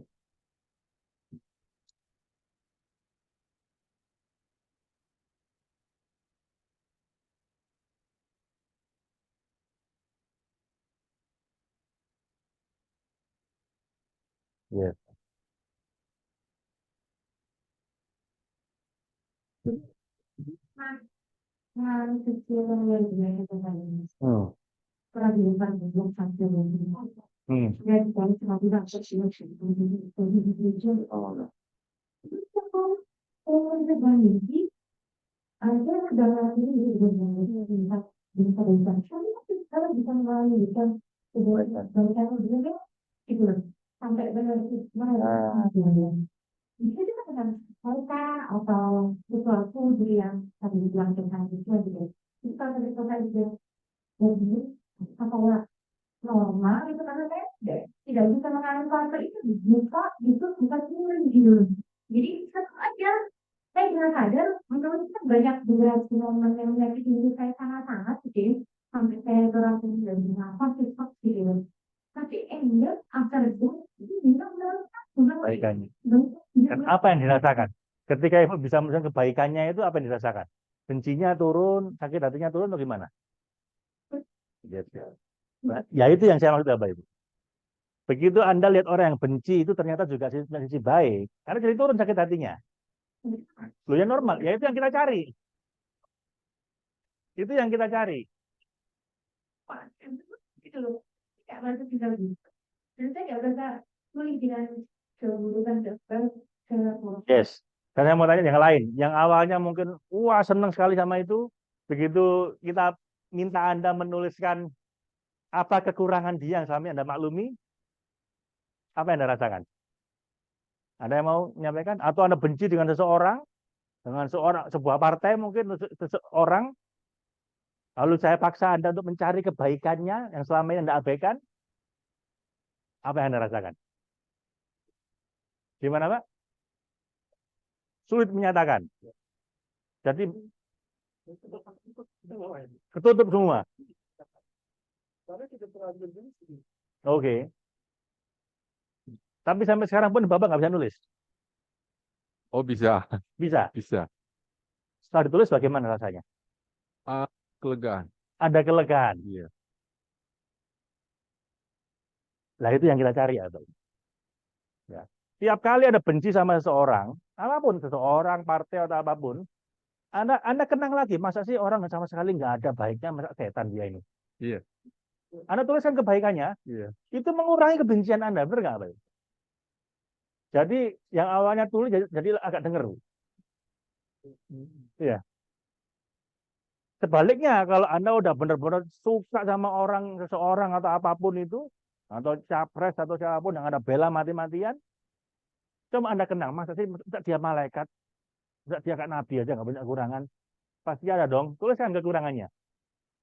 Yes. Hmm. Hmm. Ada dalam ini bisa bisa kalau bisa melanjutkan bacaan dia gitu loh sampai benar bisa juga dengan mereka atau sesuatu gitu yang tadi bilang tentang itu gitu. Jadi kalau dari kota itu jadi apa normal itu karena saya tidak bisa mengalami karakter itu buka itu bukan gitu. Jadi satu aja saya dengan sadar menurut saya banyak durasi momen yang menyakiti diri saya sangat-sangat gitu ya. Sampai saya berasa tidak bisa nafas gitu. Tapi enggak after itu bisa Kebaikannya. Dan apa yang dirasakan? Ketika ibu bisa melihat kebaikannya itu apa yang dirasakan? Bencinya turun, sakit hatinya turun atau gimana? Yes, ya. Ya itu yang saya maksud Bapak Ibu. Begitu Anda lihat orang yang benci itu ternyata juga sisi baik. Karena jadi turun sakit hatinya. Loh ya normal, ya itu yang kita cari. Itu yang kita cari. Gitu loh. Tidak masuk di dalam. Dan saya tidak merasa sulit dengan keburukan dokter ke Yes. Dan saya mau tanya yang lain. Yang awalnya mungkin, wah senang sekali sama itu. Begitu kita minta Anda menuliskan apa kekurangan dia yang selama ini Anda maklumi, apa yang Anda rasakan? Ada yang mau menyampaikan? Atau Anda benci dengan seseorang, dengan sebuah partai mungkin, seseorang, lalu saya paksa Anda untuk mencari kebaikannya yang selama ini Anda abaikan, apa yang Anda rasakan? Gimana Pak? Sulit menyatakan. Jadi ketutup semua. Oke. Tapi sampai sekarang pun Bapak nggak bisa nulis. Oh bisa, Bisa. bisa. Setelah ditulis bagaimana rasanya? Kelegaan. Ada kelegaan. Iya. Nah itu yang kita cari ya, Pak. Ya. Tiap kali ada benci sama seseorang, apapun seseorang, partai atau apapun, Anda kenang lagi, masa sih orang sama sekali nggak ada baiknya, masa setan dia ini. Iya. Anda tuliskan kebaikannya, Iya. itu mengurangi kebencian Anda, benar nggak, Pak? Jadi yang awalnya tulis jadi agak denger. Iya. Sebaliknya, kalau Anda udah benar-benar suka sama orang, seseorang atau apapun itu, atau capres atau siapapun yang ada bela mati-matian, coba Anda kenang, masa sih dia malaikat, dia kayak nabi aja nggak punya kekurangan, pasti ada dong. Tuliskan kekurangannya.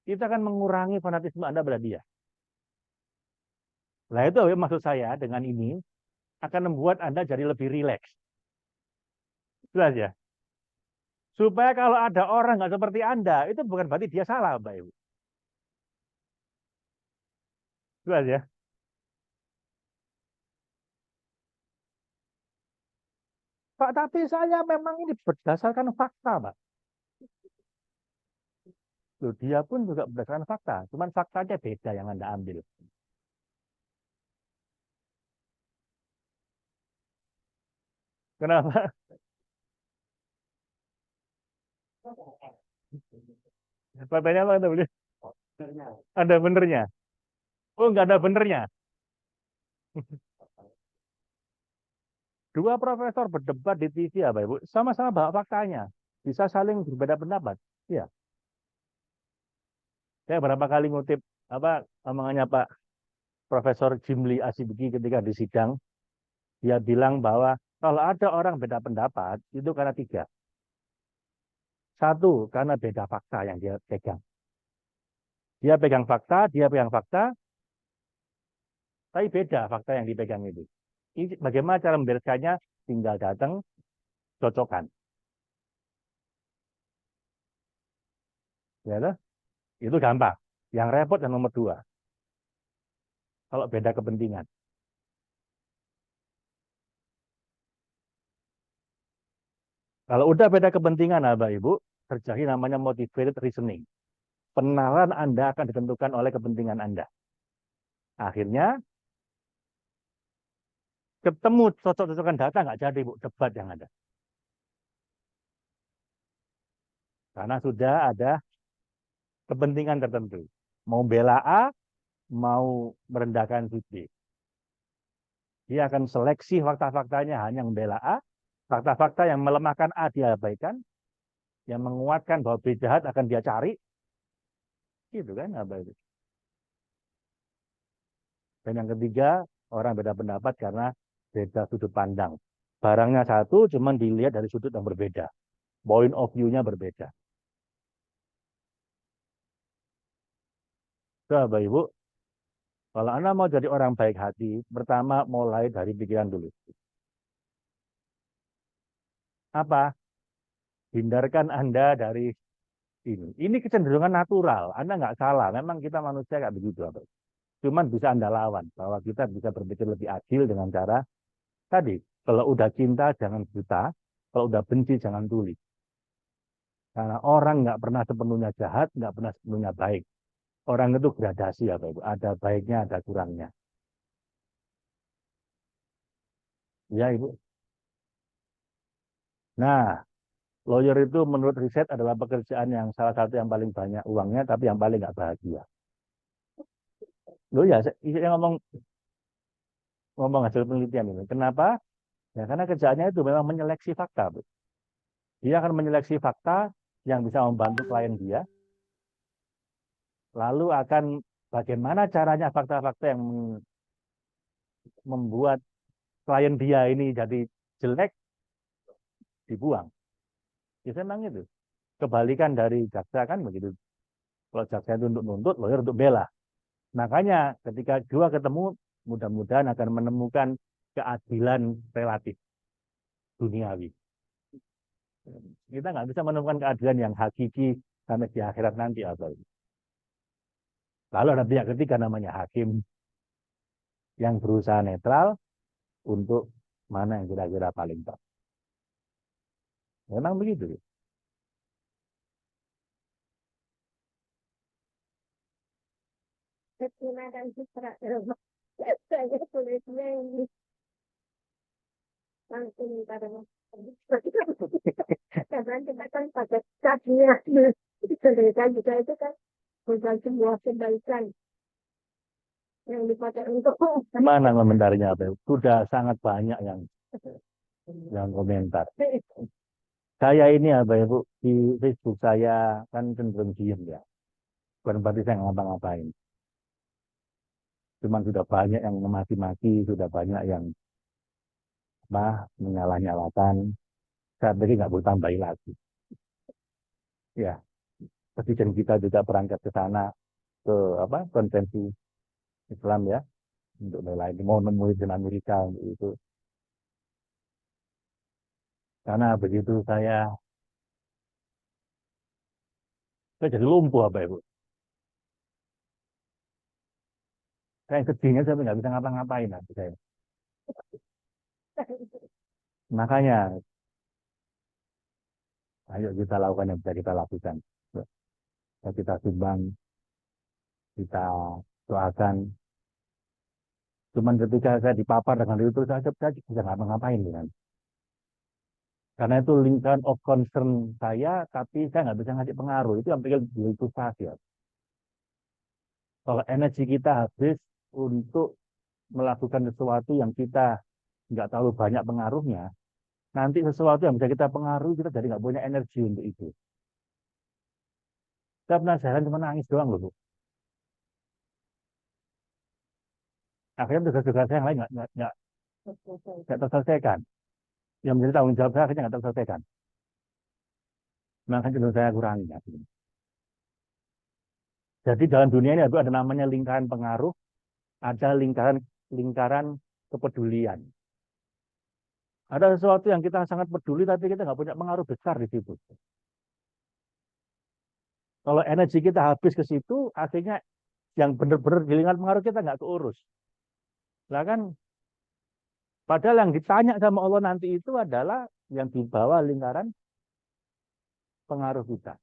Kita akan mengurangi fanatisme Anda pada dia. Nah itu maksud saya dengan ini akan membuat Anda jadi lebih rileks. Jelas ya. Supaya kalau ada orang nggak seperti Anda, itu bukan berarti dia salah, Mbak Ibu. Jelas ya. Pak, tapi saya memang ini berdasarkan fakta, Pak. Loh, dia pun juga berdasarkan fakta. Cuman faktanya beda yang Anda ambil. Kenapa? Faktanya apa? Ada benernya. Oh, nggak ada benernya. Dua profesor berdebat di TV ya, Pak Ibu. Sama-sama bawa faktanya. Bisa saling berbeda pendapat. Iya. Saya berapa kali ngutip apa omongannya Pak Profesor Jimli Asibuki ketika di sidang. Dia bilang bahwa kalau ada orang beda pendapat, itu karena tiga. Satu, karena beda fakta yang dia pegang. Dia pegang fakta, tapi beda fakta yang dipegang itu. Ini bagaimana cara membereskannya? Tinggal datang, cocokkan. Ya, toh? Itu gampang. Yang repot yang nomor dua. Kalau beda kepentingan. Kalau udah beda kepentingan, Bapak Ibu, terjadi namanya motivated reasoning. Penalan Anda akan ditentukan oleh kepentingan Anda. Akhirnya, ketemu cocok-cocokan data nggak jadi, Bu, debat yang ada. Karena sudah ada kepentingan tertentu. Mau bela A, mau merendahkan si B. Dia akan seleksi fakta-faktanya hanya membela A, fakta-fakta yang melemahkan A diabaikan, yang menguatkan bahwa B jahat akan dia cari, gitu kan apa itu. Dan yang ketiga, orang beda pendapat karena beda sudut pandang. Barangnya satu, cuman dilihat dari sudut yang berbeda. Point of view-nya berbeda. Bapak Ibu, kalau Anda mau jadi orang baik hati, pertama mulai dari pikiran dulu. Apa? Hindarkan Anda dari ini. Ini kecenderungan natural. Anda nggak salah. Memang kita manusia nggak begitu. Apa? Cuman bisa Anda lawan. Bahwa kita bisa berpikir lebih adil dengan cara tadi. Kalau udah cinta, jangan buta. Kalau udah benci, jangan tuli. Karena orang nggak pernah sepenuhnya jahat, nggak pernah sepenuhnya baik. Orang itu gradasi apa itu. Ada baiknya, ada kurangnya. Ya, Ibu. Nah, lawyer itu menurut riset adalah pekerjaan yang salah satu yang paling banyak uangnya, tapi yang paling nggak bahagia. Loh ya, saya ngomong ngomong hasil penelitian ini. Kenapa? Ya karena kerjaannya itu memang menyeleksi fakta, Bu. Dia akan menyeleksi fakta yang bisa membantu klien dia, lalu akan bagaimana caranya fakta-fakta yang membuat klien dia ini jadi jelek dibuang. Ya memang itu. Kebalikan dari jaksa kan begitu. Kalau jaksa itu untuk nuntut, lawyer untuk bela. Makanya ketika dua ketemu, mudah-mudahan akan menemukan keadilan relatif duniawi. Kita nggak bisa menemukan keadilan yang hakiki sampai di akhirat nanti atau lalu ada pihak ketiga namanya hakim yang berusaha netral untuk mana yang kira-kira paling tepat. Memang begitu. Terima kasih Pak. Saya tulisnya ini langsung pada karena kita kan pakai catnya cerita juga itu kan bukan sebuah kebaikan yang dipakai untuk Mana komentarnya apa? Sudah sangat banyak yang komentar. Saya ini apa ya Bu, di Facebook saya kan cenderung diem ya. Bukan berarti saya ngapa-ngapain. Cuman sudah banyak yang memaki-maki, sudah banyak yang menyalah-nyalakan. Saya pikir nggak boleh tambahin lagi. Ya, presiden kita juga berangkat ke sana ke konvensi Islam ya untuk nilai mau nemuin di Amerika untuk itu. Karena begitu saya jadi lumpuh apa Ibu. Saya sedihnya saya nggak bisa ngapa-ngapain nanti saya. Makanya ayo kita lakukan yang bisa kita lakukan. Ya, kita sumbang, kita doakan. Cuman ketika saya dipapar dengan itu saya bisa ngapa-ngapain dengan. Karena itu lingkaran of concern saya, tapi saya nggak bisa ngasih pengaruh. Itu yang pikir itu ya. Kalau energi kita habis untuk melakukan sesuatu yang kita nggak terlalu banyak pengaruhnya, nanti sesuatu yang bisa kita pengaruhi, kita jadi nggak punya energi untuk itu. Saya penasaran cuma nangis doang loh, Bu. Akhirnya tugas-tugas saya yang lain nggak terselesaikan. Yang menjadi tanggung jawab saya akhirnya nggak terselesaikan. Makanya cenderung saya kurangi. Ya. Jadi dalam dunia ini ada namanya lingkaran pengaruh, ada lingkaran kepedulian. Ada sesuatu yang kita sangat peduli, tapi kita nggak punya pengaruh besar di situ. Kalau energi kita habis ke situ, akhirnya yang benar-benar di lingkaran pengaruh kita nggak keurus. Nah kan, padahal yang ditanya sama Allah nanti itu adalah yang di bawah lingkaran pengaruh kita.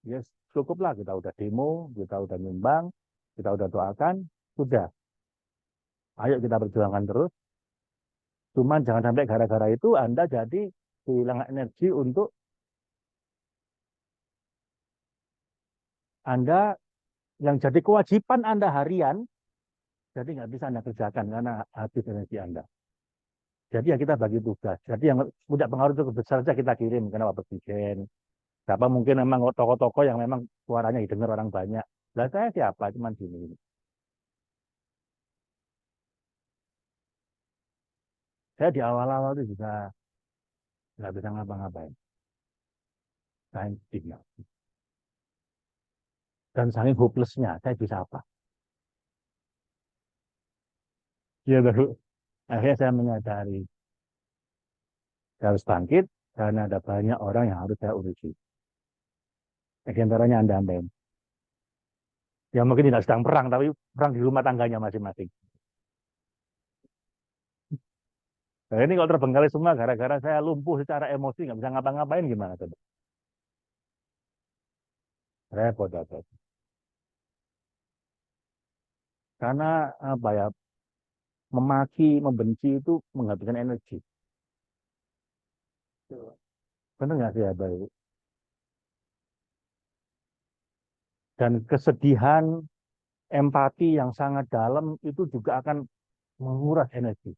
Ya cukuplah kita udah demo, kita udah nyumbang, kita udah doakan, sudah. Ayo kita perjuangkan terus. Cuman jangan sampai gara-gara itu Anda jadi kehilangan energi untuk Anda yang jadi kewajiban Anda harian, jadi nggak bisa Anda kerjakan karena habis energi Anda. Jadi ya kita bagi tugas. Jadi yang punya pengaruh cukup besar saja kita kirim karena Pak Presiden. Siapa mungkin memang tokoh-tokoh yang memang suaranya didengar orang banyak. Lah saya siapa? Cuman gini. Saya di awal-awal itu juga nggak bisa ngapa-ngapain. Saya tidak. Dan saking hopelessnya, saya bisa apa? Ya baru akhirnya saya menyadari saya harus bangkit karena ada banyak orang yang harus saya urusi. Di antaranya Anda ini. Ya mungkin tidak sedang perang, tapi perang di rumah tangganya masing-masing. Nah, ini kalau terbengkalai semua gara-gara saya lumpuh secara emosi, nggak bisa ngapa-ngapain gimana coba? Repot, repot. Karena apa ya, memaki, membenci itu menghabiskan energi. Benar nggak sih ya, Ibu? Dan kesedihan, empati yang sangat dalam itu juga akan menguras energi.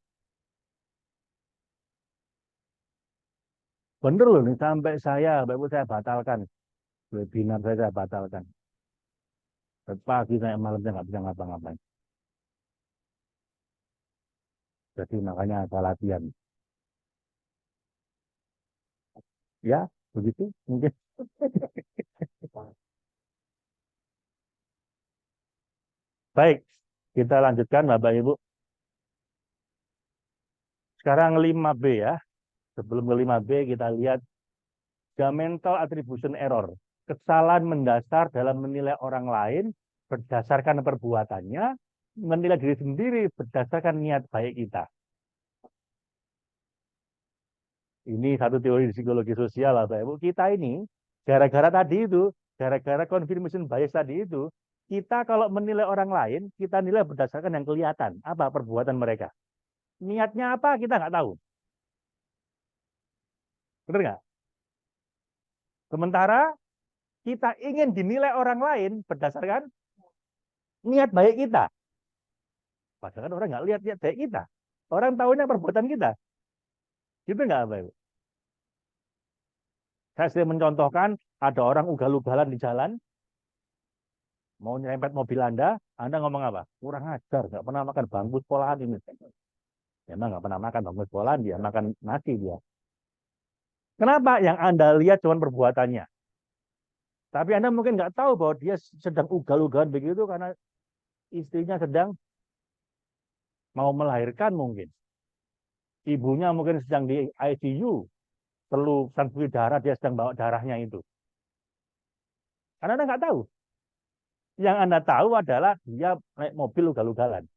Bener loh nih, sampai saya, Bapak Ibu, saya batalkan. Webinar saya batalkan. Pagi saya malam saya nggak bisa ngapa-ngapain. Jadi makanya ada latihan. Ya, begitu mungkin. Baik, kita lanjutkan Bapak Ibu. Sekarang 5B ya. Sebelum ke 5B kita lihat fundamental attribution error. Kesalahan mendasar dalam menilai orang lain berdasarkan perbuatannya, menilai diri sendiri berdasarkan niat baik kita. Ini satu teori psikologi sosial lah, Bapak Ibu. Kita ini, gara-gara tadi itu, gara-gara confirmation bias tadi itu, kita kalau menilai orang lain, kita nilai berdasarkan yang kelihatan. Apa perbuatan mereka. Niatnya apa, kita nggak tahu. Benar nggak? Sementara kita ingin dinilai orang lain berdasarkan niat baik kita. Padahal orang nggak lihat niat baik kita. Orang tahunya perbuatan kita. Gitu nggak, Bapak Ibu? Saya sering mencontohkan, ada orang ugal-ugalan di jalan, mau nyerempet mobil Anda ngomong apa? Kurang ajar, nggak pernah makan bangku sekolahan ini. Memang nggak pernah makan bangku sekolahan, dia makan nasi dia. Kenapa? Yang Anda lihat cuma perbuatannya. Tapi Anda mungkin nggak tahu bahwa dia sedang ugal-ugalan begitu karena istrinya sedang mau melahirkan mungkin. Ibunya mungkin sedang di ICU, perlu transfusi darah, dia sedang bawa darahnya itu. Karena Anda nggak tahu. Yang Anda tahu adalah dia naik mobil ugal-ugalan.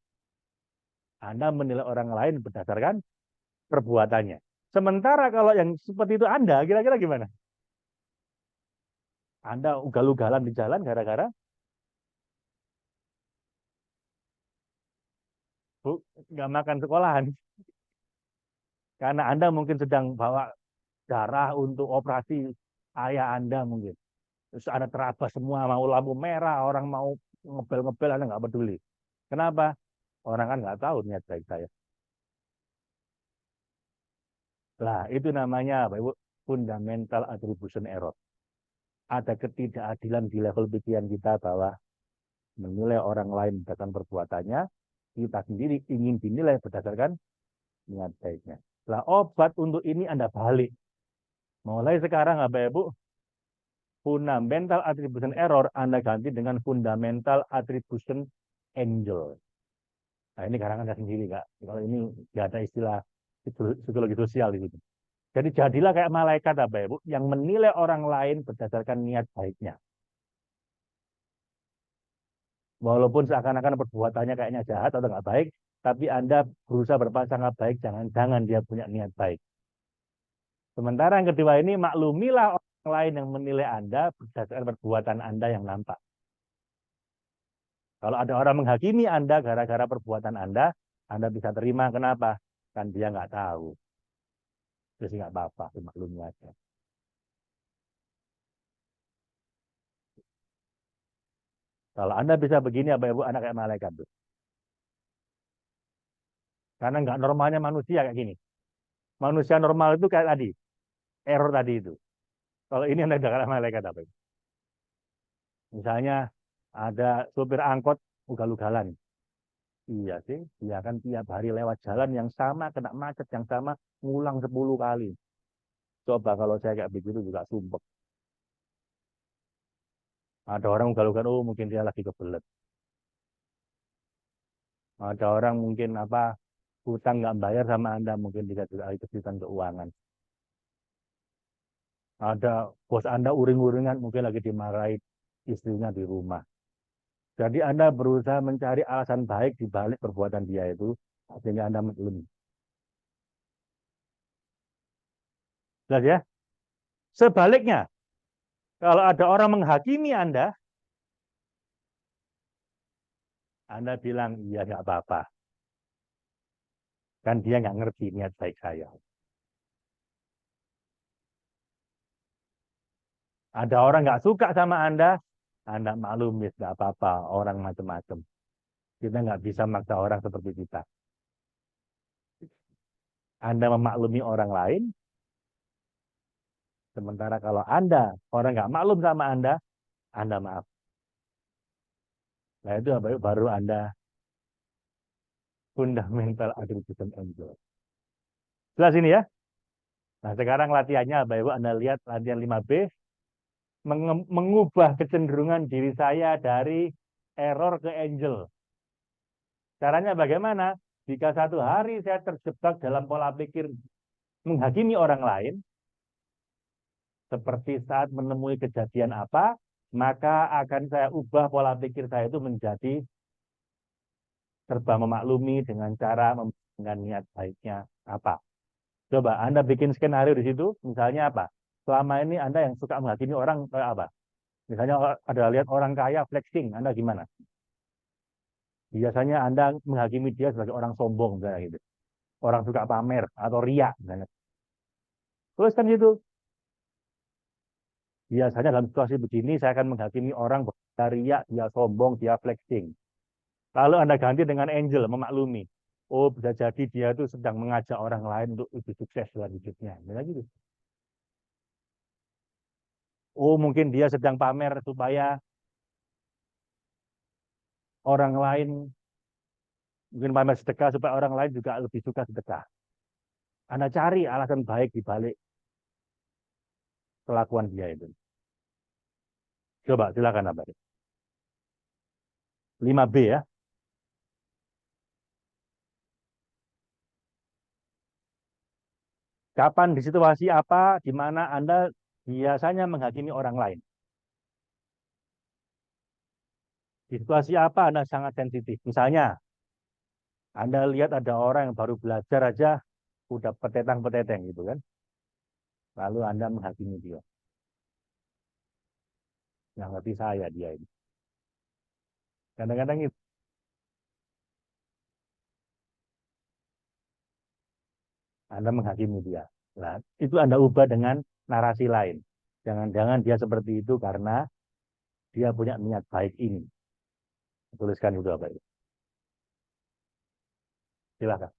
Anda menilai orang lain berdasarkan perbuatannya. Sementara kalau yang seperti itu Anda, kira-kira gimana? Anda ugal-ugalan di jalan gara-gara nggak makan sekolahan. Karena Anda mungkin sedang bawa darah untuk operasi ayah Anda mungkin. Terus Anda terabas semua, mau lampu merah, orang mau ngebel-ngebel, Anda nggak peduli. Kenapa? Orang kan nggak tahu niat baik saya. Lah, itu namanya Pak Ibu, fundamental attribution error. Ada ketidakadilan di level pikiran kita bahwa menilai orang lain berdasarkan perbuatannya, kita sendiri ingin dinilai berdasarkan niat baiknya. Lah, obat untuk ini Anda balik. Mulai sekarang, Bapak Ibu, fundamental attribution error Anda ganti dengan fundamental attribution angel. Nah, ini karangan saya sendiri, Kak. Kalau ini nggak ada istilah psikologi sosial di situ. Jadi jadilah kayak malaikat, Bapak Ibu, yang menilai orang lain berdasarkan niat baiknya. Walaupun seakan-akan perbuatannya kayaknya jahat atau nggak baik, tapi Anda berusaha berprasangka baik, jangan-jangan dia punya niat baik. Sementara yang kedua ini, maklumilah orang lain yang menilai Anda berdasarkan perbuatan Anda yang nampak. Kalau ada orang menghakimi Anda gara-gara perbuatan Anda bisa terima. Kenapa? Kan dia nggak tahu. Terus nggak apa-apa, maklumi aja. Kalau Anda bisa begini, Bapak Ibu, anak kayak malaikat tuh. Karena nggak normalnya manusia kayak gini. Manusia normal itu kayak tadi, error tadi itu. Kalau ini anda dengar malaikat apa? Misalnya ada supir angkot ugal-ugalan. Iya sih, dia kan tiap hari lewat jalan yang sama, kena macet yang sama, ngulang 10 kali. Coba kalau saya kayak begitu juga sumpek. Ada orang ugal-ugalan, oh mungkin dia lagi kebelet. Ada orang mungkin apa, hutang nggak bayar sama Anda, mungkin dia juga ada kesulitan keuangan. Ada bos Anda uring-uringan, mungkin lagi dimarahi istrinya di rumah. Jadi Anda berusaha mencari alasan baik di balik perbuatan dia itu, sehingga Anda maklumi. Jelas ya? Sebaliknya, kalau ada orang menghakimi Anda bilang, iya nggak apa-apa. Kan dia nggak ngerti niat baik saya. Ada orang nggak suka sama Anda maklumi, nggak apa-apa, orang macam-macam. Kita nggak bisa maksa orang seperti kita. Anda memaklumi orang lain, sementara kalau orang nggak maklum sama Anda maaf. Nah itu baru Anda fundamental attribution angel. Jelas ini ya? Nah sekarang latihannya Bapak Anda lihat latihan 5B, mengubah kecenderungan diri saya dari error ke angel. Caranya bagaimana? Jika satu hari saya terjebak dalam pola pikir menghakimi orang lain, seperti saat menemui kejadian apa, maka akan saya ubah pola pikir saya itu menjadi serba memaklumi dengan cara dengan niat baiknya apa. Coba Anda bikin skenario di situ, misalnya apa? Selama ini Anda yang suka menghakimi orang kayak apa? Misalnya ada lihat orang kaya flexing, Anda gimana? Biasanya Anda menghakimi dia sebagai orang sombong, misalnya gitu. Orang suka pamer atau riak, misalnya. Terus kan gitu. Biasanya dalam situasi begini, saya akan menghakimi orang dia riak, dia sombong, dia flexing. Lalu Anda ganti dengan angel, memaklumi. Oh, bisa jadi dia itu sedang mengajak orang lain untuk lebih sukses dalam hidupnya. Misalnya gitu. Oh, mungkin dia sedang pamer supaya orang lain, mungkin pamer sedekah supaya orang lain juga lebih suka sedekah. Anda cari alasan baik di balik kelakuan dia itu. Coba silakan Abang. 5B ya. Kapan di situasi apa di mana Anda biasanya menghakimi orang lain? Di situasi apa Anda sangat sensitif? Misalnya, Anda lihat ada orang yang baru belajar aja udah petetang-peteteng gitu kan. Lalu Anda menghakimi dia. Yang ngerti saya dia ini. Kadang-kadang itu Anda menghakimi dia. Nah, itu Anda ubah dengan narasi lain. Jangan-jangan dia seperti itu karena dia punya niat baik ini. Tuliskan itu apa itu. Silakan.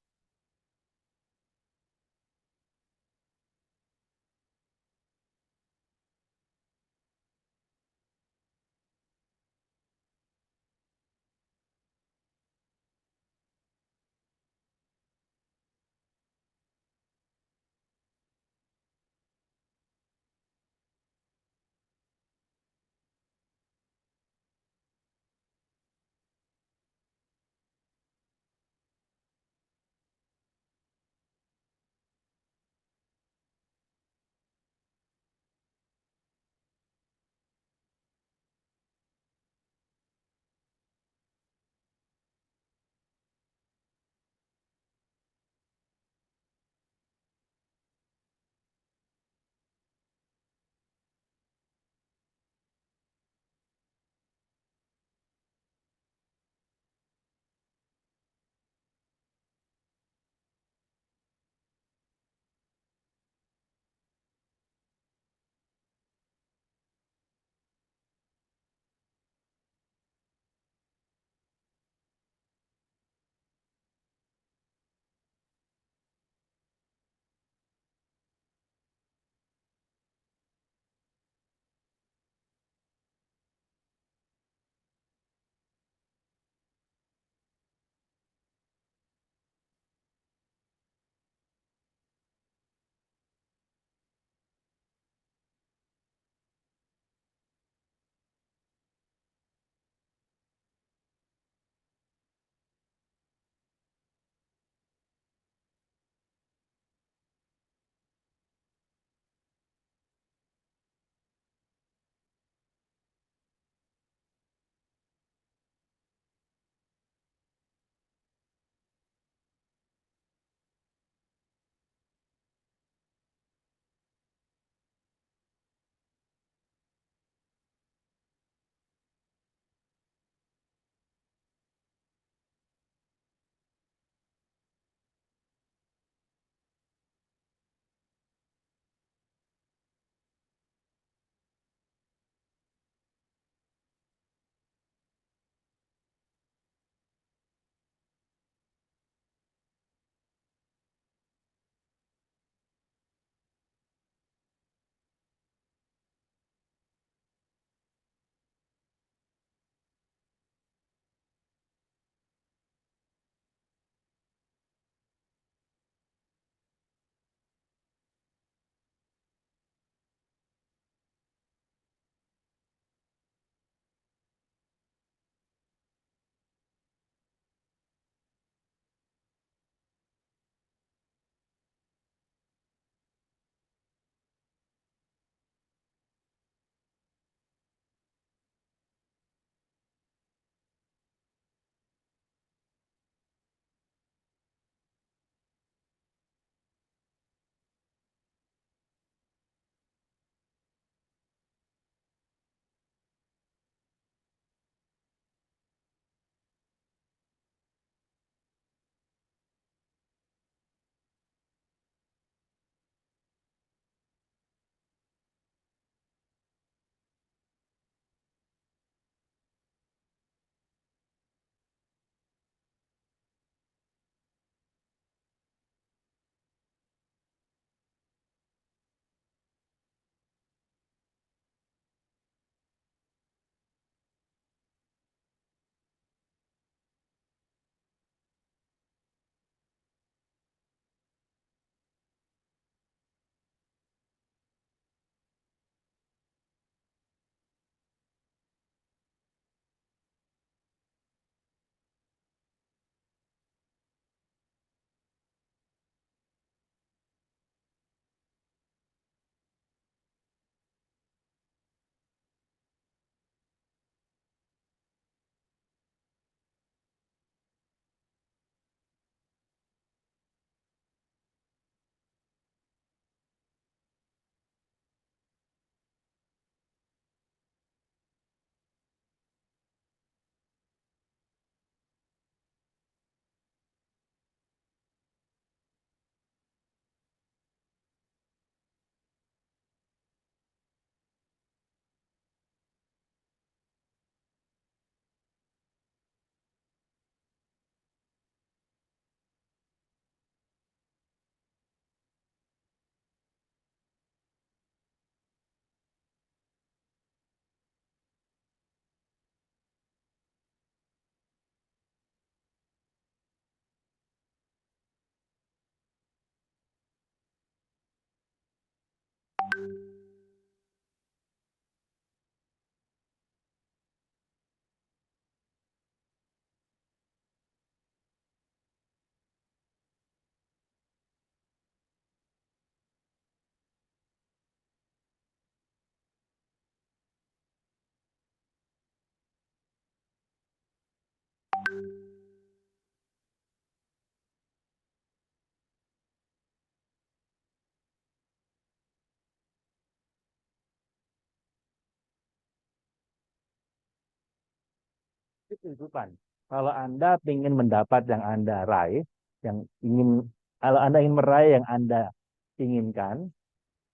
kehidupan. Kalau Anda ingin mendapat yang Anda raih, kalau Anda ingin meraih yang Anda inginkan,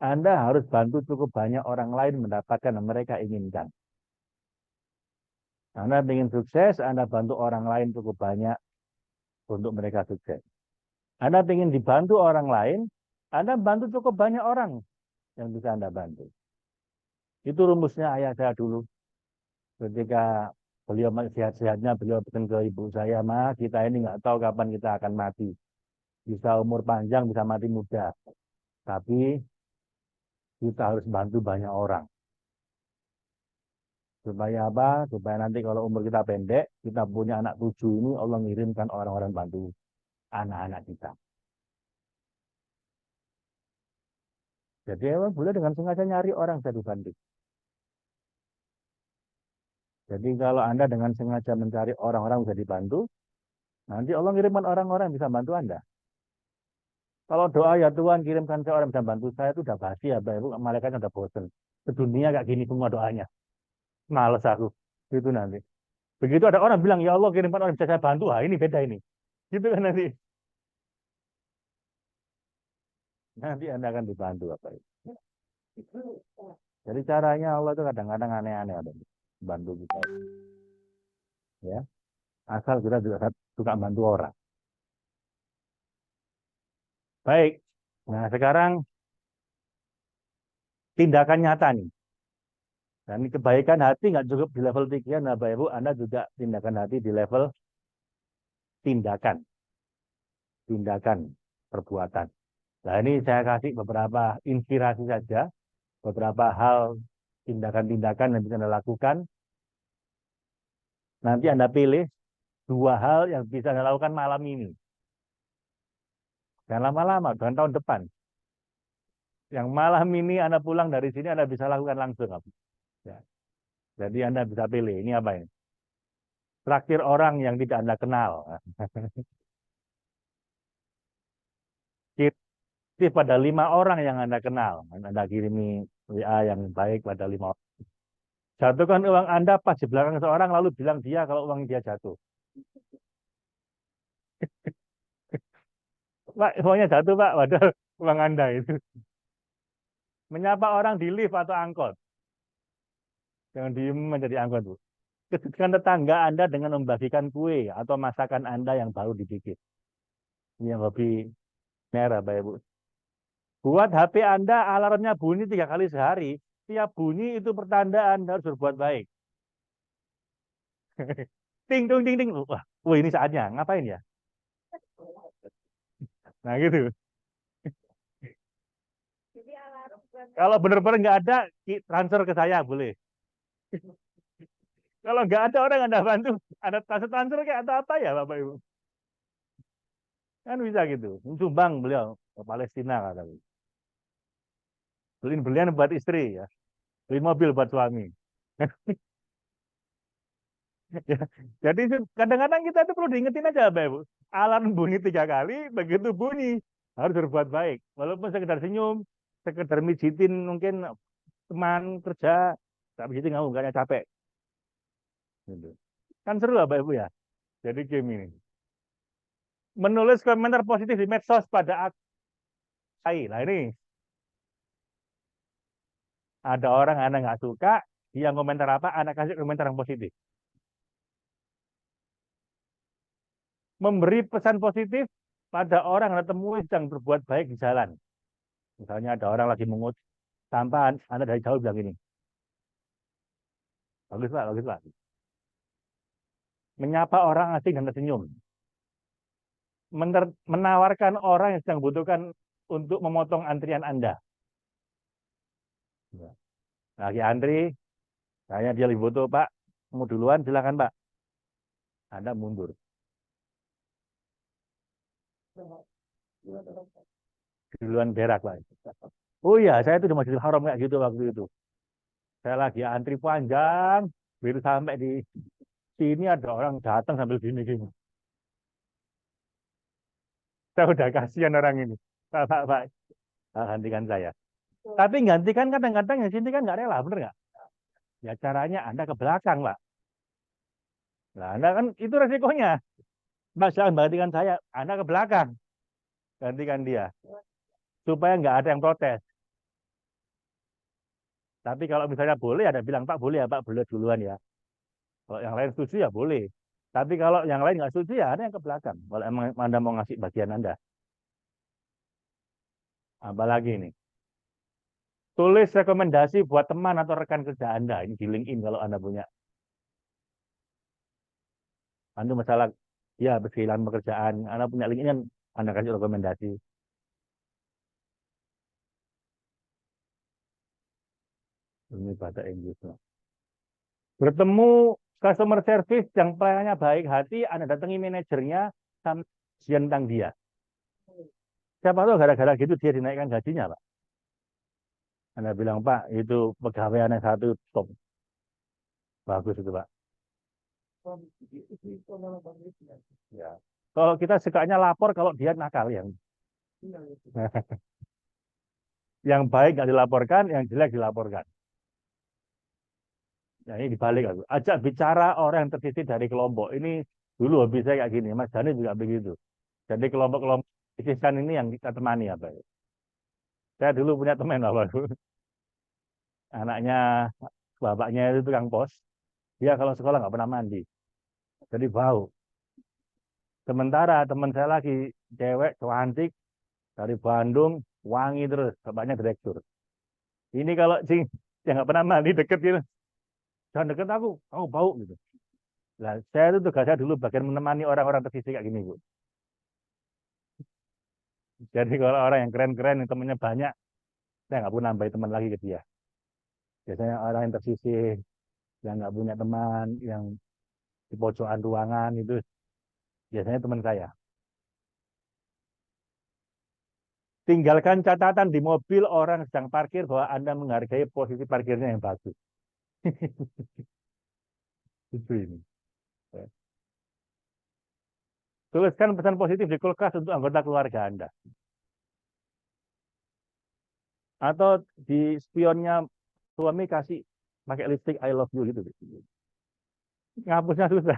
Anda harus bantu cukup banyak orang lain mendapatkan yang mereka inginkan. Anda ingin sukses, Anda bantu orang lain cukup banyak untuk mereka sukses. Anda ingin dibantu orang lain, Anda bantu cukup banyak orang yang bisa Anda bantu. Itu rumusnya ayah saya dulu. Ketika beliau masih sehat-sehatnya, beliau pesan ke ibu saya, "Ma, kita ini nggak tahu kapan kita akan mati. Bisa umur panjang, bisa mati muda. Tapi kita harus bantu banyak orang. Supaya apa? Supaya nanti kalau umur kita pendek, kita punya anak 7 ini, Allah ngirimkan orang-orang bantu anak-anak kita." Jadi emang boleh dengan sengaja nyari orang saya dibantu. Jadi kalau Anda dengan sengaja mencari orang-orang bisa dibantu, nanti Allah ngirimkan orang-orang yang bisa bantu Anda. Kalau doa ya Tuhan kirimkan saya orang yang bisa bantu saya itu udah basi ya, Bapak Ibu, malaikatnya udah bosen. Sedunia kayak gini semua doanya. Males aku. Itu nanti. Begitu ada orang bilang, "Ya Allah kirimkan orang yang bisa saya bantu." Ah, ini beda ini. Gitu kan nanti. Nanti Anda akan dibantu apa itu. Jadi caranya Allah itu kadang-kadang aneh-aneh ada bantu kita. Ya, asal kita juga suka bantu orang. Baik. Nah, sekarang tindakan nyata nih. Dan kebaikan hati nggak cukup di level pikiran, nah, Bapak Ibu, Anda juga tindakan hati di level tindakan, tindakan, perbuatan. Nah, ini saya kasih beberapa inspirasi saja, beberapa hal tindakan-tindakan yang bisa Anda lakukan. Nanti Anda pilih 2 hal yang bisa Anda lakukan malam ini. Jangan lama-lama, jangan tahun depan. Yang malam ini Anda pulang dari sini Anda bisa lakukan langsung. Ya. Jadi Anda bisa pilih, ini apa ini? Traktir orang yang tidak Anda kenal. Kirim pada 5 orang yang Anda kenal. Anda kirimi WA yang baik pada 5 orang. Jatuhkan uang Anda pas di belakang seorang, lalu bilang dia kalau uang dia jatuh. Pak, uangnya jatuh Pak, padahal uang Anda itu. Menyapa orang di lift atau angkot. Jangan diem menjadi angkot, Bu. Kejutkan tetangga Anda dengan membagikan kue atau masakan Anda yang baru dibikin. Ini yang hobi merah, Bapak Ibu. Buat HP Anda alarmnya bunyi 3 kali sehari. Tiap bunyi itu pertanda Anda harus berbuat baik. Ting, ting, ting, ting. Wah, ini saatnya. Ngapain ya? Nah gitu. Kalau benar-benar nggak ada, transfer ke saya boleh. Kalau nggak ada orang Anda bantu, ada transfer kayak atau apa ya Bapak Ibu? Kan bisa gitu. Sumbang beliau ke Palestina kata. Beliin belian buat istri ya. Beliin mobil buat suami. Ya, jadi kadang-kadang kita itu perlu diingetin aja Bapak Ibu. Alarm bunyi 3 kali, begitu bunyi harus berbuat baik. Walaupun sekedar senyum, sekedar mijitin mungkin teman kerja, tak begitu nggak mukanya capek. Gitu. Kan seru lah Bapak Ibu ya. Jadi game ini. Menulis komentar positif di medsos pada AI. Nah ini ada orang Anda nggak suka, dia komentar apa, Anda kasih komentar yang positif. Memberi pesan positif pada orang yang Anda temui sedang berbuat baik di jalan. Misalnya ada orang lagi mengut sampah, Anda dari jauh bilang ini. Bagus Pak, bagus Pak. Menyapa orang asing dan tersenyum. Menawarkan orang yang sedang butuhkan untuk memotong antrian Anda. Lagi antri, kayaknya dia lebih butuh, Pak. Mau duluan, silakan Pak. Anda mundur. Duluan berak Pak. Oh iya, saya itu di Masjidil Haram kayak gitu waktu itu. Saya lagi antri panjang, begitu sampai di sini ada orang datang sambil gini-gini. Saya udah kasihan orang ini. Pak, gantikan saya. Tapi gantikan kadang-kadang yang sini kan nggak rela, bener nggak? Ya caranya Anda ke belakang, Pak. Nah, Anda kan itu resikonya. Mas, jangan gantikan saya, Anda ke belakang, gantikan dia. Supaya nggak ada yang protes. Tapi kalau misalnya boleh, ada bilang, Pak boleh ya, Pak boleh duluan ya. Kalau yang lain setuju ya boleh. Tapi kalau yang lain nggak setuju ya ada yang ke belakang. Kalau emang Anda mau ngasih bagian Anda. Apalagi ini. Tulis rekomendasi buat teman atau rekan kerja Anda. Ini di LinkedIn kalau Anda punya. Anda masalah, ya kehilangan pekerjaan. Anda punya LinkedIn, kan Anda kasih rekomendasi. Ini bahasa Inggris. Bertemu customer service yang pelayanannya baik hati, Anda datangi manajernya, sama tentang dia. Siapa tahu gara-gara gitu dia dinaikkan gajinya, Pak. Anda bilang, Pak, itu pegawaiannya satu top. Bagus itu, Pak. Ya. Kalau kita sukanya lapor kalau dia nakal yang yang baik nggak dilaporkan, yang jelek dilaporkan. Nah, ini dibalik aku. Ajak bicara orang yang tersisih dari kelompok. Ini dulu hobi saya kayak gini. Mas Dhani juga begitu. Jadi kelompok-kelompok sisihkan ini yang kita temani apa ya. Saya dulu punya teman apa dulu. Anaknya bapaknya itu tukang pos. Dia kalau sekolah nggak pernah mandi. Jadi bau. Sementara teman saya lagi cewek cantik dari Bandung, wangi terus. Bapaknya direktur. Ini kalau cing yang nggak pernah mandi deket gitu, jangan deket aku bau gitu. Nah, saya itu tugasnya dulu bagian menemani orang-orang tersisih kayak gini, Bu. Jadi kalau orang yang keren-keren, yang temennya banyak, saya nggak pun nambahin teman lagi ke dia. Biasanya orang yang tersisih, yang nggak punya teman, yang di pojokan ruangan itu, biasanya teman saya. Tinggalkan catatan di mobil orang sedang parkir bahwa Anda menghargai posisi parkirnya yang bagus. Itu ini. Tuliskan pesan positif di kulkas untuk anggota keluarga Anda. Atau di spionnya suami kasih pakai lipstick I love you gitu. Ngapusnya susah.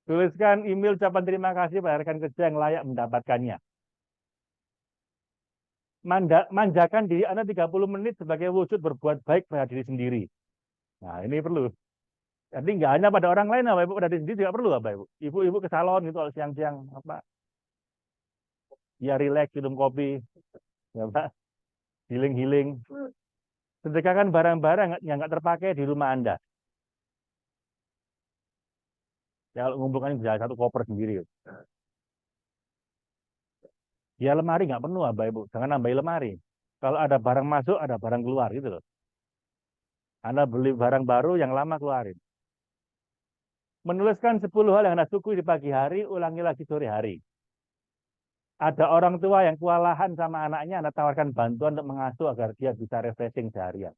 Tuliskan email ucapan terima kasih pada rekan kerja yang layak mendapatkannya. Manjakan diri Anda 30 menit sebagai wujud berbuat baik pada diri sendiri. Nah, ini perlu. Jadi nggak hanya pada orang lain, Bapak Ibu, pada diri sendiri juga perlu, Bapak Ibu. Ibu-ibu ke salon gitu kalau siang-siang apa? Ya relax, minum kopi, ya Pak. Healing-healing. Sedekahkan barang-barang yang nggak terpakai di rumah Anda. Ya kalau ngumpulkan bisa satu koper sendiri. Ya lemari nggak penuh, Bapak Ibu. Jangan nambahin lemari. Kalau ada barang masuk, ada barang keluar gitu loh. Anda beli barang baru, yang lama keluarin. Menuliskan 10 hal yang Anda syukuri di pagi hari, ulangi lagi sore hari. Ada orang tua yang kewalahan sama anaknya, Anda tawarkan bantuan untuk mengasuh agar dia bisa refreshing seharian.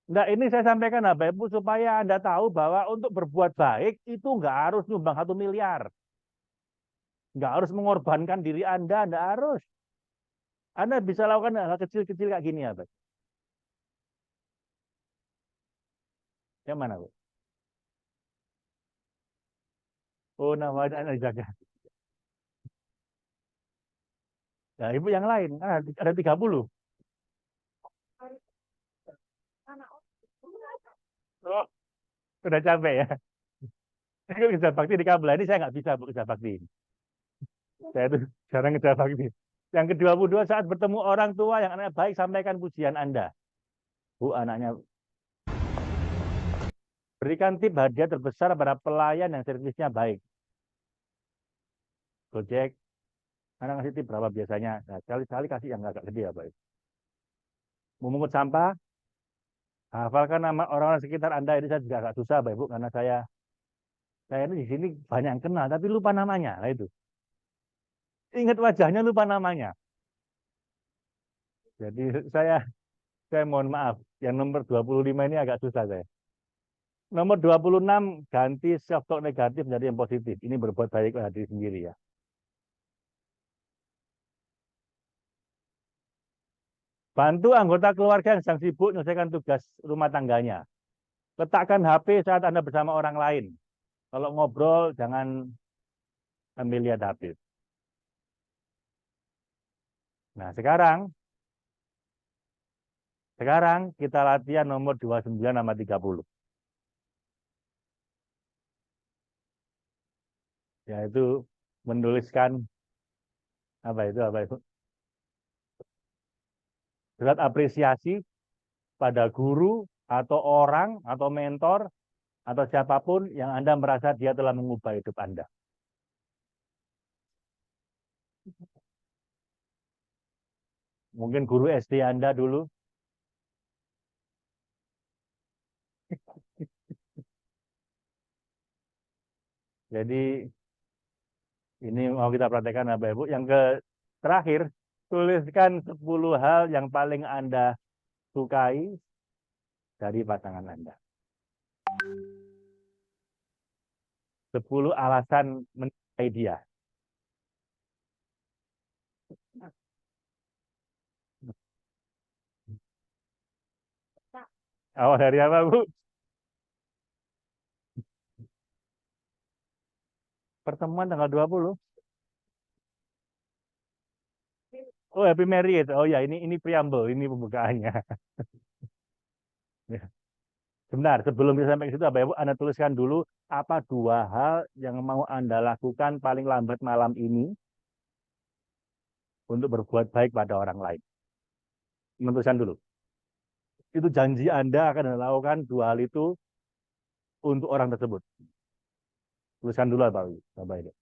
Nah, ini saya sampaikan Bapak Ibu supaya Anda tahu bahwa untuk berbuat baik itu nggak harus nyumbang 1 miliar. Nggak harus mengorbankan diri Anda, nggak harus. Anda bisa lakukan hal kecil-kecil kayak gini ya, Pak. Yang mana, Bu? Oh, namanya Anda jaga. Nah, Ibu yang lain, ada 30. Oh, udah capek ya. Ini kerja bakti di Kabel ini saya nggak bisa Bu kerja bakti. Saya tuh jarang kerja bakti. Yang ke-22 saat bertemu orang tua yang anaknya baik, sampaikan pujian Anda. Bu, anaknya berikan tip hadiah terbesar pada pelayan yang servisnya baik. Gojek, Anda ngasih tip berapa biasanya? Nah, sekali-sekali kasih yang agak gede ya, Pak. Memungut sampah, hafalkan nama orang-orang sekitar Anda. Ini saya juga agak susah, Pak Ibu, karena saya ini di sini banyak yang kenal, tapi lupa namanya. Nah itu. Ingat wajahnya, lupa namanya. Jadi saya mohon maaf, yang nomor 25 ini agak susah saya. Nomor 26, ganti self-talk negatif menjadi yang positif. Ini berbuat baik pada diri sendiri ya. Bantu anggota keluarga yang sedang sibuk menyelesaikan tugas rumah tangganya. Letakkan HP saat Anda bersama orang lain. Kalau ngobrol, jangan sambil lihat HP. Nah, sekarang kita latihan nomor 29 sama 30. Yaitu menuliskan apa itu? Surat apresiasi pada guru atau orang atau mentor atau siapapun yang Anda merasa dia telah mengubah hidup Anda. Mungkin guru SD Anda dulu. Jadi ini mau kita praktekkan Bapak Ibu. Yang terakhir, tuliskan 10 hal yang paling Anda sukai dari pasangan Anda. 10 alasan mencintai dia. Awal dari apa, Bu? Pertemuan tanggal 20. Oh, Happy Marriage. Oh ya, ini preamble, ini pembukaannya. Ya. Sebentar, sebelum kita sampai ke situ, Bapak Ibu, Anda tuliskan dulu apa 2 hal yang mau Anda lakukan paling lambat malam ini untuk berbuat baik pada orang lain. Menuliskan dulu. Itu janji Anda akan melakukan 2 hal itu untuk orang tersebut. Tuliskan dulu, Bapak Ibu.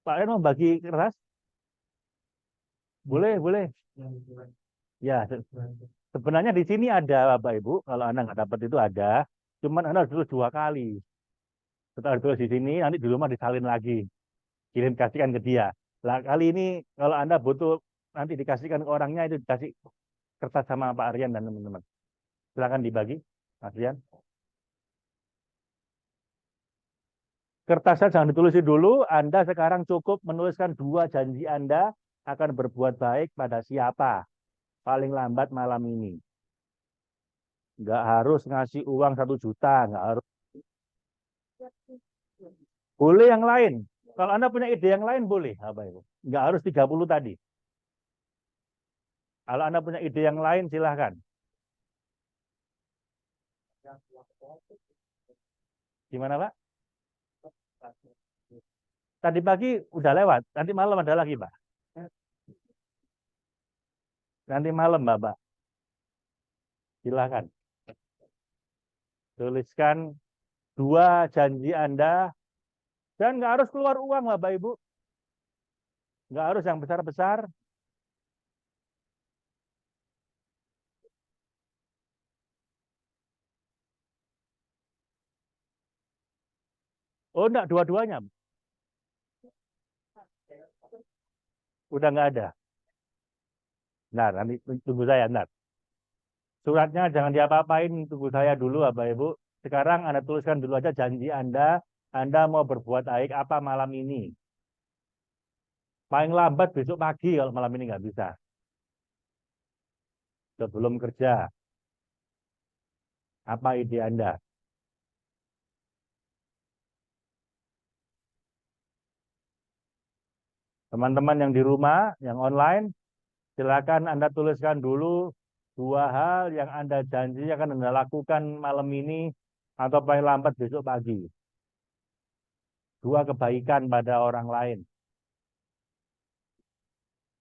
Pak Ren mau bagi kertas? Boleh, boleh. Ya, sebenarnya di sini ada Bapak Ibu. Kalau Anda nggak dapat itu ada. Cuman Anda harus tulis 2 kali. Setelah tulis di sini, nanti di rumah disalin lagi. Kirim kasihkan ke dia. Lah kali ini kalau Anda butuh nanti dikasihkan ke orangnya itu dikasih kertas sama Pak Aryan dan teman-teman. Silakan dibagi, Mas Aryan. Kertasnya jangan ditulis dulu. Anda sekarang cukup menuliskan 2 janji Anda akan berbuat baik pada siapa paling lambat malam ini. Nggak harus ngasih uang 1 juta, nggak harus. Boleh yang lain. Kalau Anda punya ide yang lain boleh, apa itu? Nggak harus 30 tadi. Kalau Anda punya ide yang lain silahkan. Gimana Pak? Tadi pagi udah lewat, nanti malam ada lagi Pak. Nanti malam Bapak. Silahkan. Tuliskan 2 janji Anda. Dan nggak harus keluar uang Bapak Ibu. Nggak harus yang besar-besar. Oh enggak, dua-duanya. Udah nggak ada. Nah, nanti tunggu saya, ntar. Suratnya jangan diapa-apain, tunggu saya dulu, Bapak Ibu. Sekarang Anda tuliskan dulu aja janji Anda mau berbuat baik apa malam ini. Paling lambat besok pagi kalau malam ini nggak bisa. Sebelum kerja. Apa ide Anda? Teman-teman yang di rumah, yang online, silakan Anda tuliskan dulu 2 hal yang Anda janji akan Anda lakukan malam ini atau paling lambat besok pagi. 2 kebaikan pada orang lain.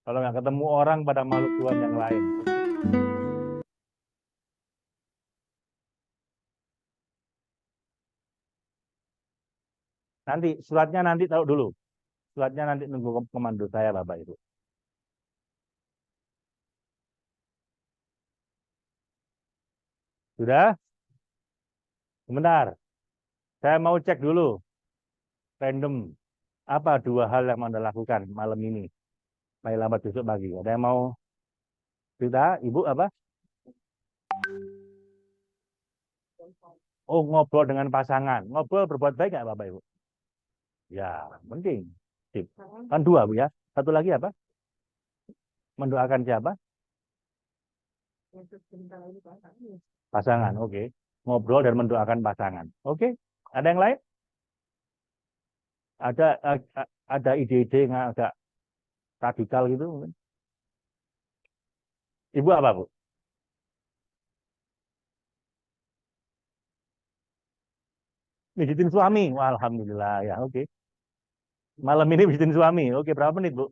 Kalau nggak ketemu orang pada makhluk Tuhan yang lain. Nanti suratnya nanti taruh dulu. Suratnya nanti nunggu komando saya Bapak Ibu. Sudah? Sebentar. Saya mau cek dulu. Random. Apa 2 hal yang Anda lakukan malam ini? Paling lambat besok pagi. Ada yang mau cerita? Ibu apa? Oh, ngobrol dengan pasangan. Ngobrol berbuat baik nggak Bapak Ibu? Ya, penting. Sip. Kan dua Bu ya. Satu lagi apa? Mendoakan siapa? Pasangan, oke. Ngobrol dan mendoakan pasangan. Oke. Ada yang lain? Ada ide-ide yang agak radikal gitu mungkin? Ibu apa, Bu? Pijitin suami. Wah, alhamdulillah ya, oke. Malam ini pijitin suami. Oke, berapa menit, Bu?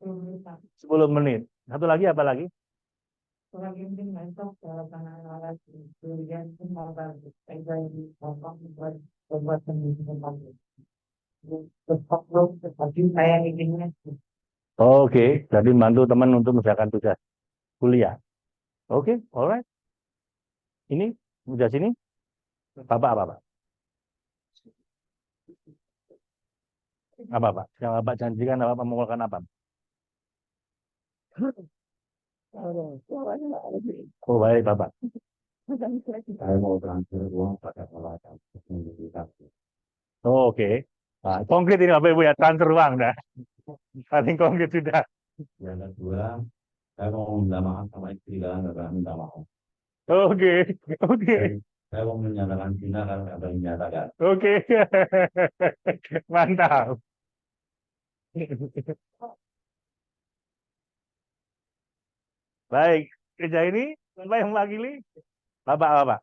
10 menit. Satu lagi apa lagi? Oke, jadi bantu teman untuk mengerjakan tugas kuliah. Oke, alright. Ini udah sini. Bapak apa, Pak? Apa, Pak? Yang Bapak janjikan apa, mau melakukan apa? Oh, baik, Bapak. Saya mau transfer uang pada salah satu. Oh, oke. Nah, konkret ini Bapak Ibu ya, transfer uang dah. Paling konkret sudah. Yang kedua, saya mau minta maaf sama istri karena nggak minta maaf. Oke, oke. Saya mau menyatakan Cina karena nggak berani menyatakan. Oke, mantap. Baik, kerja ini, Bapak yang mewakili, Bapak.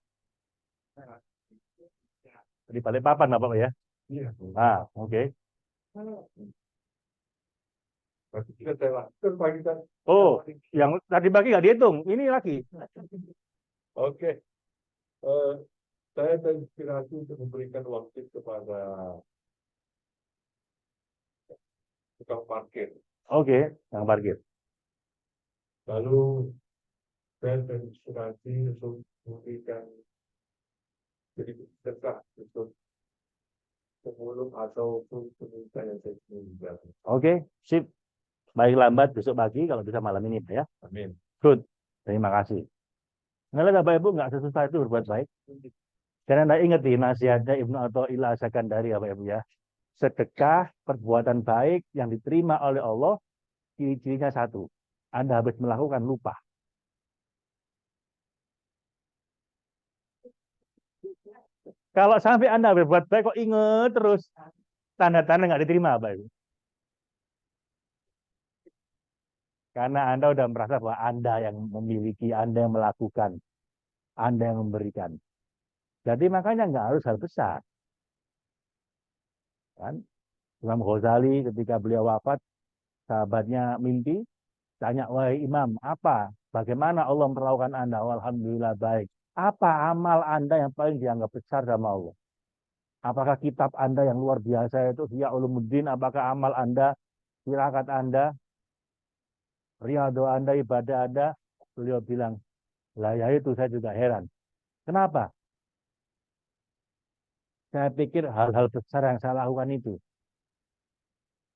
Di Balikpapan Bapak ya? Iya. Ah, oke. Oh, yang tadi pagi nggak dihitung, ini lagi. Oke, eh, saya terinspirasi untuk memberikan waktu kepada tukang parkir. Oke, yang parkir. Lalu saya terinspirasi untuk memberikan jadi sedekah untuk pemulung atau pemerintah yang saya inginkan. Oke, sip. Baik lambat besok pagi kalau bisa malam ini Pak ya. Amin. Good. Terima kasih. Nah, Bapak Ibu nggak sesusah itu berbuat baik. Karena Anda ingat nih nasihatnya Ibnu Athaillah As-Sakandari Bapak Ibu ya. Sedekah perbuatan baik yang diterima oleh Allah ciri-cirinya satu. Anda habis melakukan lupa. Kalau sampai Anda berbuat baik kok ingat terus tanda-tanda nggak diterima Bapak Ibu. Karena Anda udah merasa bahwa Anda yang memiliki, Anda yang melakukan, Anda yang memberikan. Jadi makanya nggak harus hal besar. Kan? Imam Ghazali ketika beliau wafat, sahabatnya mimpi, tanya, wahai Imam, apa? Bagaimana Allah memperlakukan Anda? Alhamdulillah baik. Apa amal Anda yang paling dianggap besar sama Allah? Apakah kitab Anda yang luar biasa itu Ihya Ulumuddin? Apakah amal Anda, tirakat Anda, riyadhah Anda, ibadah Anda? Beliau bilang, lah ya itu saya juga heran. Kenapa? Saya pikir hal-hal besar yang saya lakukan itu.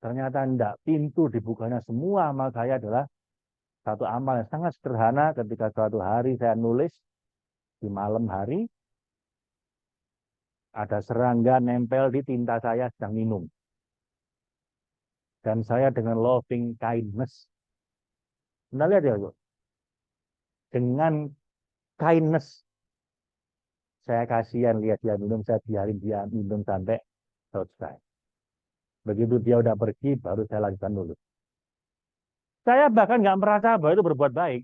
Ternyata enggak. Pintu dibukanya semua amal saya adalah satu amal yang sangat sederhana ketika suatu hari saya nulis di malam hari, ada serangga nempel di tinta saya sedang minum. Dan saya dengan loving kindness. Anda lihat ya, Bu. Dengan kindness. Saya kasihan lihat dia minum, saya biarin dia minum sampai selesai. Begitu dia udah pergi, baru saya lanjutkan dulu. Saya bahkan nggak merasa bahwa itu berbuat baik.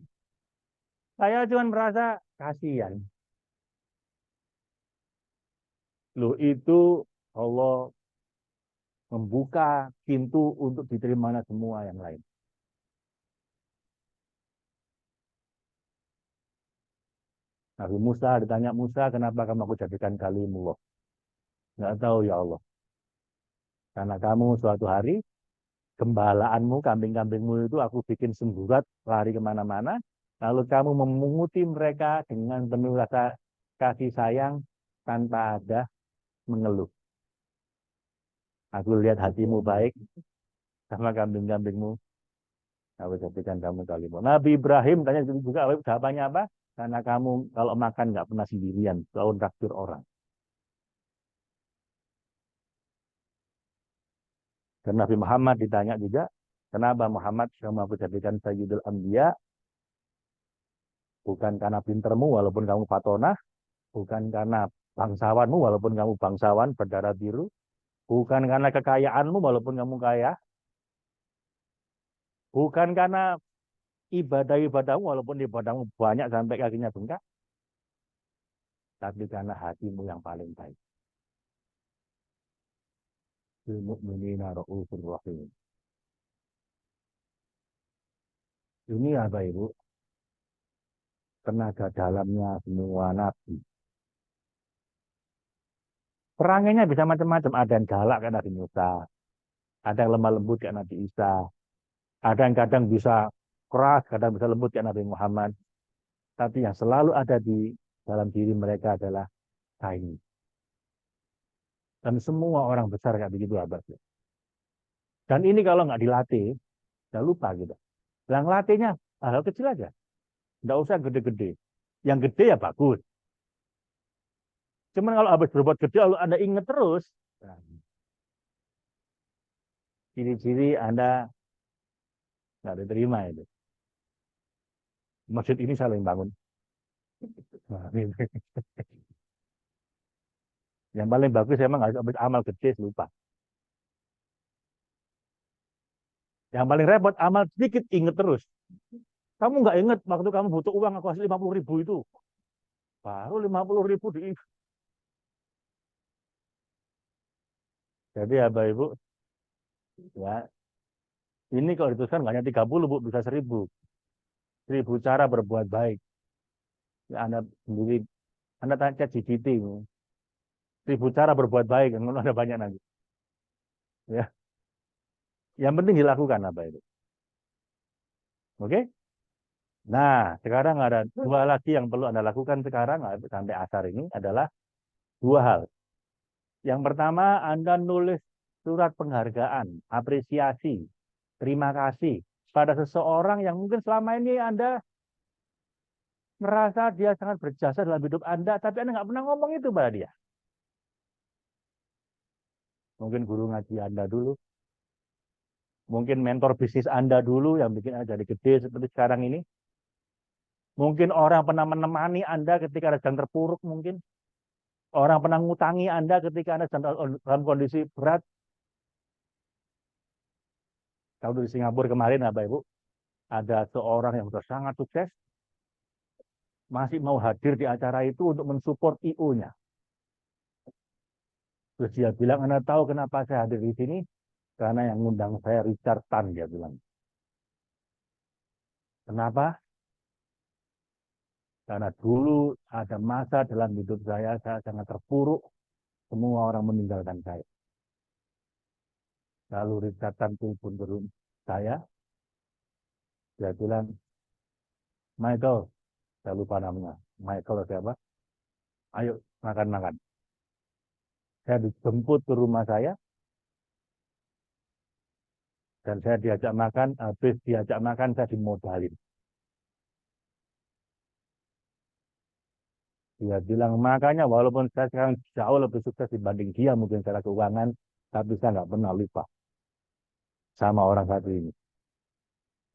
Saya cuma merasa kasihan. Loh itu Allah membuka pintu untuk diterima semua yang lain. Nabi Musa ditanya, Musa, kenapa kamu aku jadikan kalimullah? Nggak tahu ya Allah. Karena kamu suatu hari, gembalaanmu, kambing-kambingmu itu aku bikin semburat, lari kemana-mana. Lalu kamu memunguti mereka dengan penuh rasa kasih sayang tanpa ada mengeluh. Aku lihat hatimu baik sama kambing-kambingmu. Aku jadikan kamu kalimullah. Nabi Ibrahim tanya juga jawabannya apa? Karena kamu kalau makan nggak pernah sendirian, selalu traktir orang. Dan Nabi Muhammad ditanya juga, kenapa Muhammad kamu aku jadikan Sayyidul Anbiya? Bukan karena pintermu walaupun kamu fatonah, bukan karena bangsawanmu walaupun kamu bangsawan berdarah biru, bukan karena kekayaanmu walaupun kamu kaya, bukan karena ibadah-ibadahmu walaupun ibadahmu banyak sampai kakinya bengkak, tapi karena hatimu yang paling baik. Bil mu'minina ra'ufur rahim. Ini apa Ibu? Tenaga dalamnya semua nabi. Perangannya bisa macam-macam. Ada yang galak kayak Nabi Musa, ada yang lemah lembut kayak Nabi Isa, ada yang kadang bisa keras, kadang bisa lembut kayak Nabi Muhammad. Tapi yang selalu ada di dalam diri mereka adalah kindness. Dan semua orang besar kayak begitu abad. Dan ini kalau nggak dilatih, nggak lupa gitu. Yang latihnya hal kecil aja, nggak usah gede-gede. Yang gede ya bagus. Cuman kalau habis berbuat gede, kalau Anda ingat terus, nah, ciri-ciri Anda nggak diterima itu. Masjid ini saling bangun. Nah, ini. Yang paling bagus emang harus habis amal gede lupa. Yang paling repot amal sedikit inget terus. Kamu nggak inget waktu kamu butuh uang aku kasih 50.000 itu. Baru 50.000 di. Jadi ya Bapak Ibu, ya ini kalau dituliskan nggak hanya 30 Bu, bisa 1.000. 1.000 cara berbuat baik. Ya, Anda sendiri, Anda tanya ChatGPT. 1.000 cara berbuat baik, kan ada banyak nanti. Ya, yang penting dilakukan apa itu. Oke? Nah, sekarang ada dua lagi yang perlu Anda lakukan sekarang sampai asar ini adalah dua hal. Yang pertama, Anda nulis surat penghargaan, apresiasi, terima kasih pada seseorang yang mungkin selama ini Anda merasa dia sangat berjasa dalam hidup Anda, tapi Anda nggak pernah ngomong itu pada dia. Mungkin guru ngaji Anda dulu, mungkin mentor bisnis Anda dulu yang bikin Anda jadi gede seperti sekarang ini. Mungkin orang pernah menemani Anda ketika Anda sedang terpuruk mungkin. Orang pernah ngutangi Anda ketika Anda sedang dalam kondisi berat. Kalau di Singapura kemarin, Bapak Ibu, ada seorang yang sudah sangat sukses, masih mau hadir di acara itu untuk mensupport IO-nya. Terus dia bilang, Anda tahu kenapa saya hadir di sini? Karena yang ngundang saya Richard Tan, dia bilang. Kenapa? Karena dulu ada masa dalam hidup saya sangat terpuruk, semua orang meninggalkan saya. Lalu Richard Tan telepon ke saya, dia bilang, Michael, saya lupa namanya, Michael siapa? Ayo makan-makan. Saya dijemput ke rumah saya, dan saya diajak makan, habis diajak makan saya dimodalin. Dia bilang, makanya walaupun saya sekarang jauh lebih sukses dibanding dia mungkin secara keuangan, tapi saya nggak pernah lupa sama orang satu ini.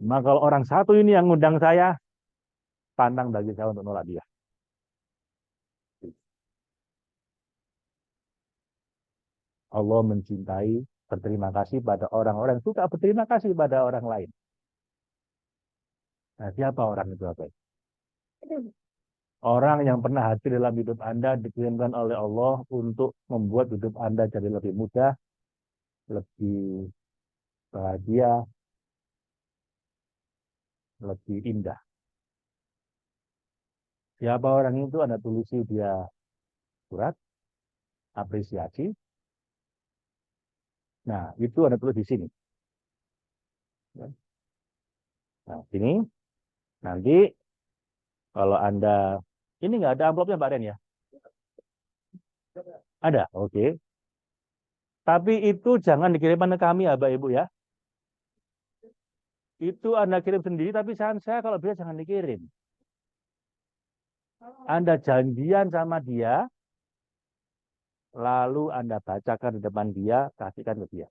Maka kalau orang satu ini yang ngundang saya, pantang bagi saya untuk nolak dia. Allah mencintai berterima kasih pada orang-orang yang suka berterima kasih pada orang lain. Nah, siapa orang itu apa? Orang yang pernah hadir dalam hidup Anda dikirimkan oleh Allah untuk membuat hidup Anda jadi lebih mudah, lebih bahagia, lebih indah. Siapa orang itu? Anda tulisi dia surat, apresiasi. Nah, itu Anda tulis di sini. Nah, sini nanti kalau Anda, ini nggak ada amplopnya Pak Ren ya? Ada, oke. Tapi itu jangan dikirimkan ke kami ya Bapak Ibu ya. Itu Anda kirim sendiri, tapi saya kalau bisa jangan dikirim. Anda janjian sama dia, lalu Anda bacakan di depan dia, kasihkan ke dia.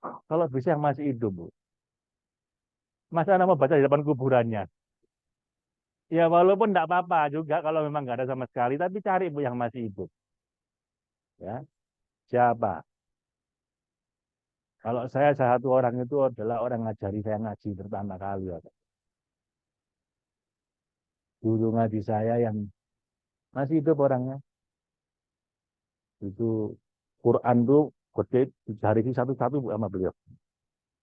Kalau bisa yang masih hidup, Bu. Masa Anda mau baca di depan kuburannya? Ya walaupun tidak apa-apa juga kalau memang nggak ada sama sekali, tapi cari Bu yang masih hidup. Ya, siapa? Kalau saya satu orang itu adalah orang ngajari saya ngaji pertama kali. Guru ngaji saya yang masih hidup orangnya. Itu Quran tuh gede dicari satu-satu Bu sama beliau.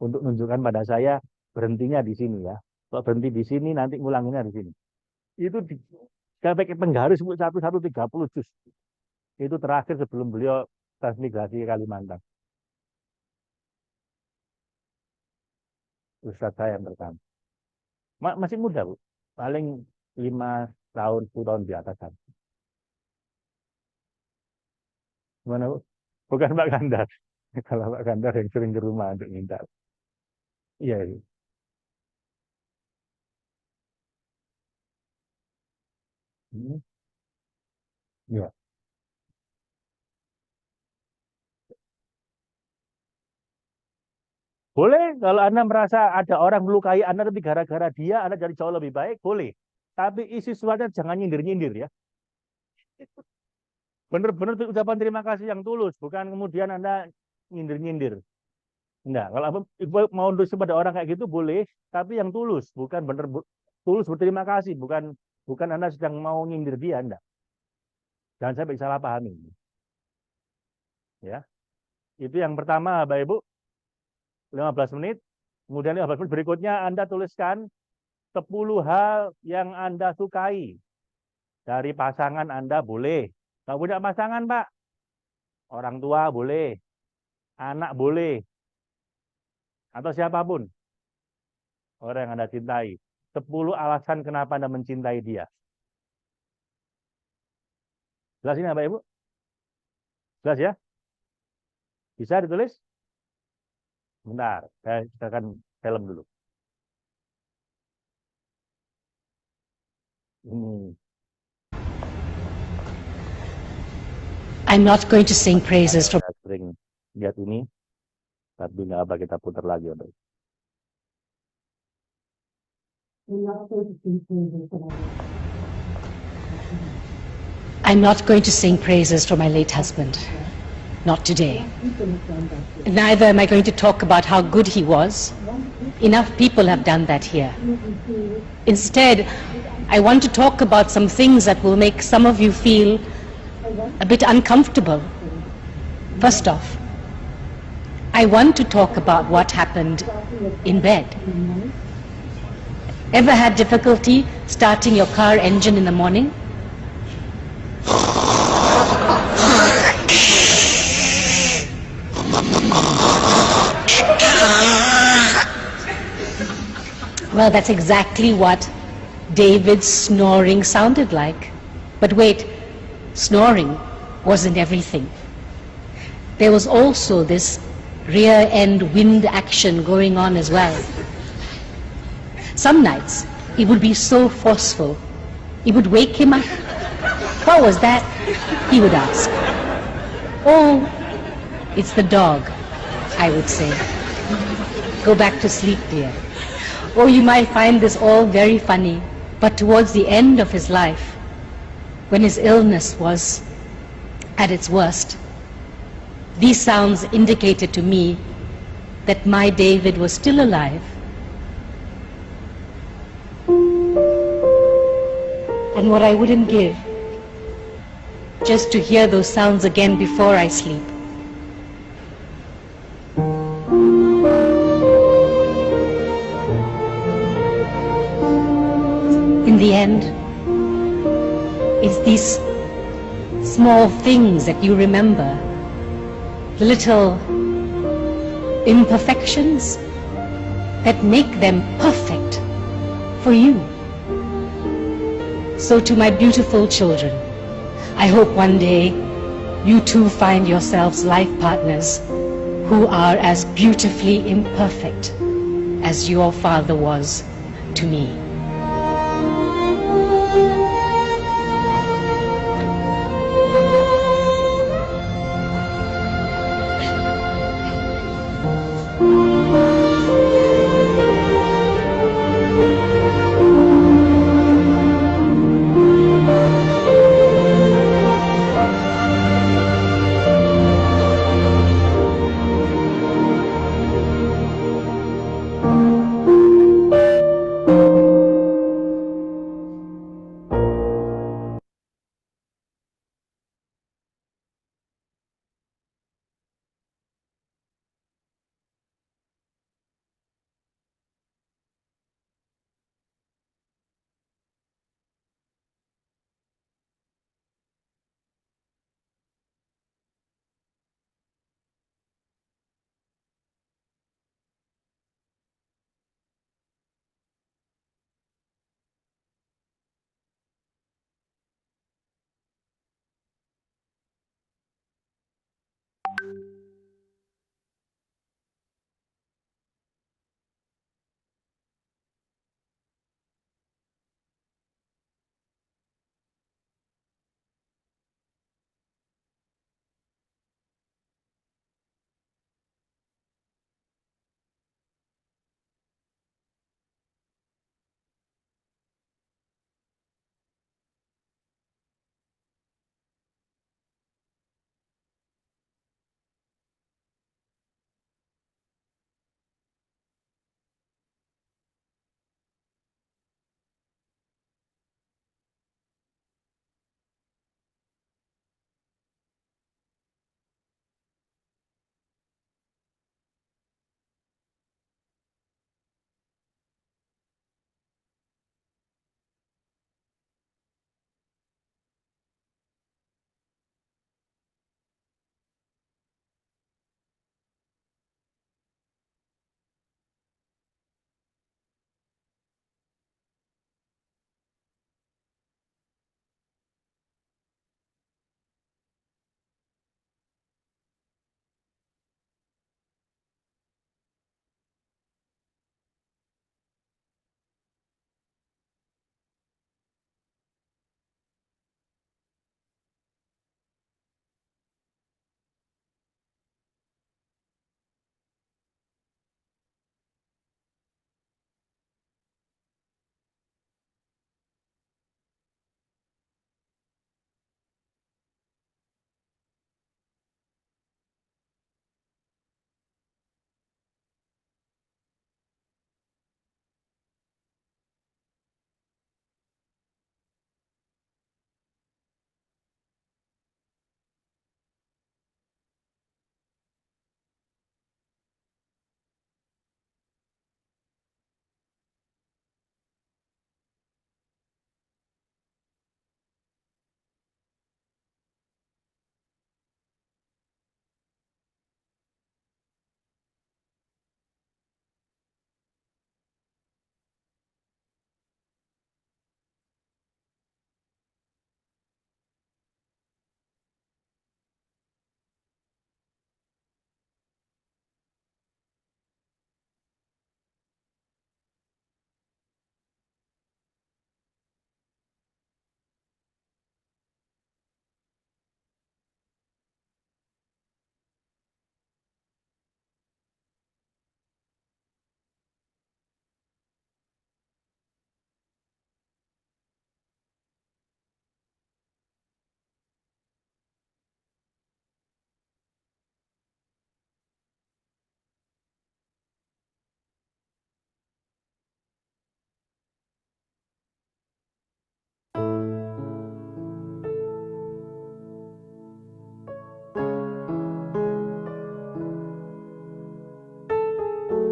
Untuk menunjukkan pada saya berhentinya di sini ya. Kalau berhenti di sini nanti ngulanginnya di sini. Itu saya pakai penggaris Bu 1130 juz. Itu terakhir sebelum beliau transmigrasi ke Kalimantan. Ustadz saya yang pertama. Masih muda Bu. Paling 5 tahun, 10 tahun di atas kan. Gimana Bu? Bukan Pak Kandar. Kalau Pak Kandar yang sering ke rumah untuk minta. Iya. Iya. Ya. Boleh, kalau Anda merasa ada orang melukai Anda tapi gara-gara dia Anda jadi jauh lebih baik, boleh. Tapi isi suratnya jangan nyindir-nyindir ya. Benar-benar ucapan terima kasih yang tulus, bukan kemudian Anda nyindir-nyindir. Enggak, kalau mau nulis pada orang kayak gitu boleh, tapi yang tulus, bukan benar tulus berterima kasih, bukan Anda sedang mau nyindir dia, enggak. Jangan sampai salah pahami. Ya. Itu yang pertama, Bapak Ibu. 15 menit. Kemudian 15 menit berikutnya Anda tuliskan 10 hal yang Anda sukai. Dari pasangan Anda boleh. Nggak punya pasangan, Pak. Orang tua boleh. Anak boleh. Atau siapapun. Orang yang Anda cintai. 10 alasan kenapa Anda mencintai dia. Jelas ini Bapak Ibu? Jelas ya? Bisa ditulis? Bentar, saya akan film dulu. I'm not going to sing praises from. Sering lihat ini, tapi nggak apa kita putar lagi, Bapak. I'm not going to sing praises for my late husband. Not today. Neither am I going to talk about how good he was. Enough people have done that here. Instead, I want to talk about some things that will make some of you feel a bit uncomfortable. First off, I want to talk about what happened in bed. Ever had difficulty starting your car engine in the morning? Well, that's exactly what David's snoring sounded like. But wait, snoring wasn't everything. There was also this rear end wind action going on as well. Some nights it would be so forceful, it would wake him up. What was that? He would ask. Oh, it's the dog, I would say. Go back to sleep, dear. Or you might find this all very funny, but towards the end of his life, when his illness was at its worst, these sounds indicated to me that my David was still alive. And what I wouldn't give just to hear those sounds again before I sleep. In the end, it's these small things that you remember, the little imperfections that make them perfect for you. So to my beautiful children, I hope one day you too find yourselves life partners who are as beautifully imperfect as your father was to me.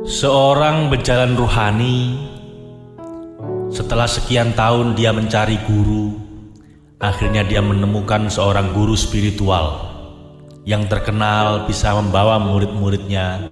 Seorang berjalan rohani, setelah sekian tahun dia mencari guru, akhirnya dia menemukan seorang guru spiritual yang terkenal bisa membawa murid-muridnya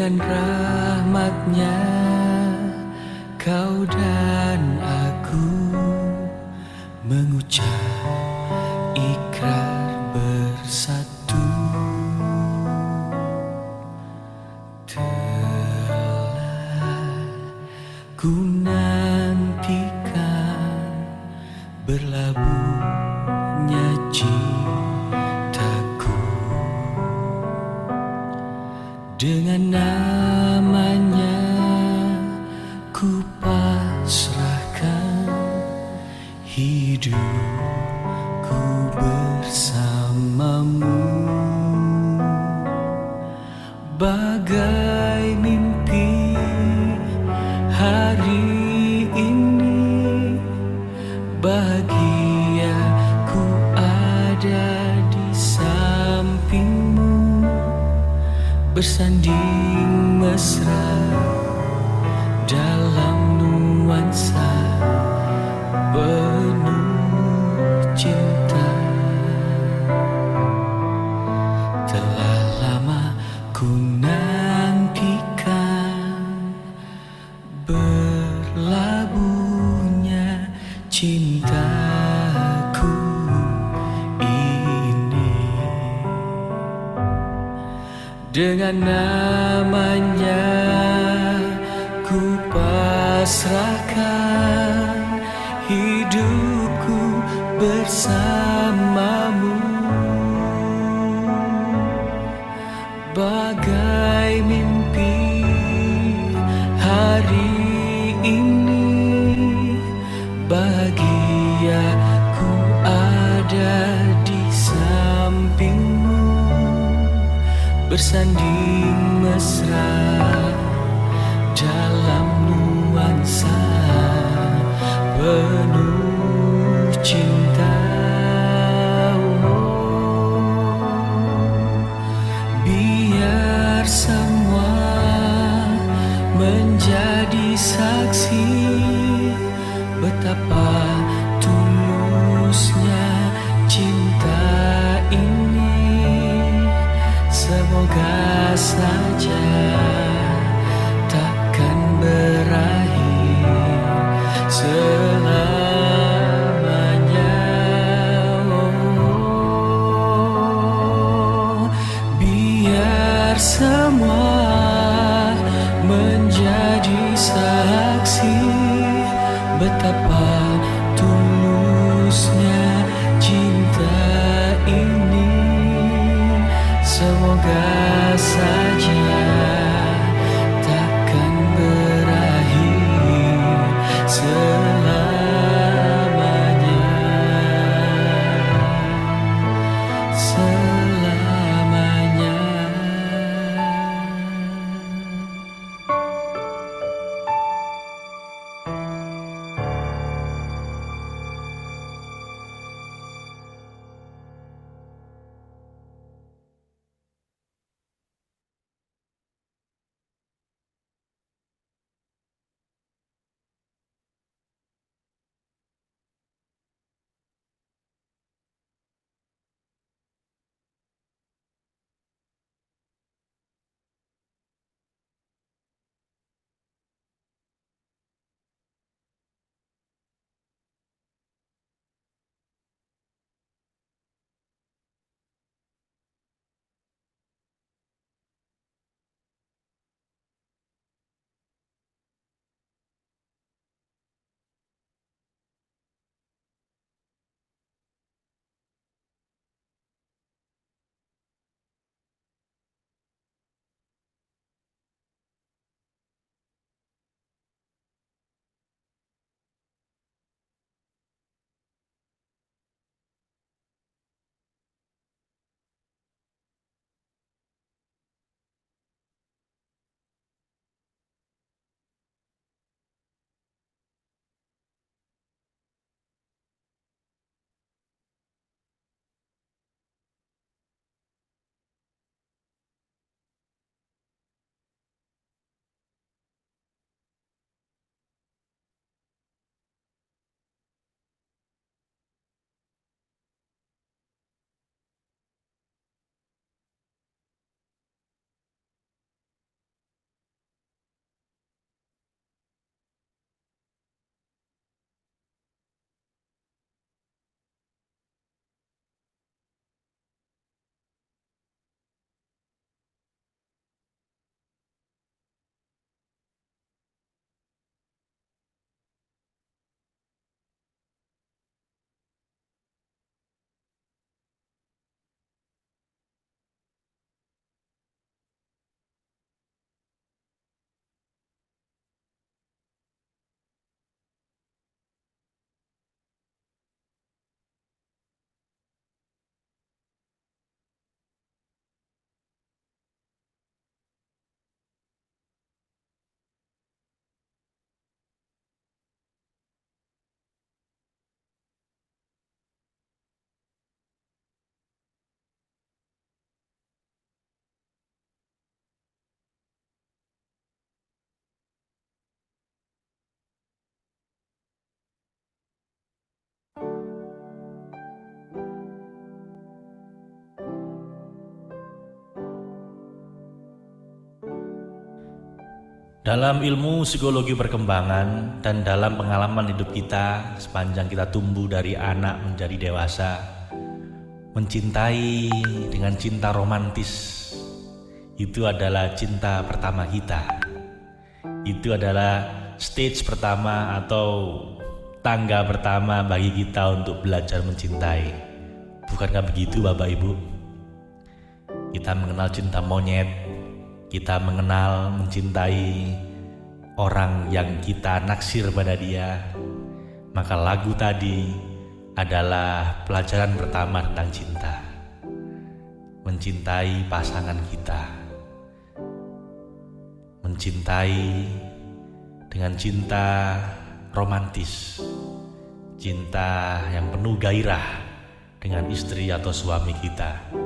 Dengan rahmatnya kau dan aku mengucap ikrar bersatu. Telah ku nantikan berlabuhnya cintaku. Dengan namanya ku pasrahkan hidupku bersamamu. Bagai mimpi hari ini, bahagia ku ada di sampingmu, bersanding mesra dalam nuansa penuh cinta. Telah lama ku nantikan berlabuhnya cintaku ini. Dengan namanya ku pasrahkan hidupku bersamamu. Bagai mimpi hari ini, bahagia ku ada di sampingmu, bersanding mesra dalam nuansa penuh cinta. Biar semua menjadi saksi betapa tulusnya cinta ini. Semoga saja takkan berakhir selamanya. Oh, biar semua menjadi saksi betapa tulusnya cinta ini. Semoga saja Dalam ilmu psikologi perkembangan dan dalam pengalaman hidup kita sepanjang kita tumbuh dari anak menjadi dewasa, mencintai dengan cinta romantis itu adalah cinta pertama kita. Itu adalah stage pertama atau tangga pertama bagi kita untuk belajar mencintai. Bukankah begitu Bapak Ibu? Kita mengenal cinta monyet, kita mengenal mencintai orang yang kita naksir pada dia. Maka lagu tadi adalah pelajaran pertama tentang cinta. Mencintai pasangan kita. Mencintai dengan cinta romantis. Cinta yang penuh gairah dengan istri atau suami kita.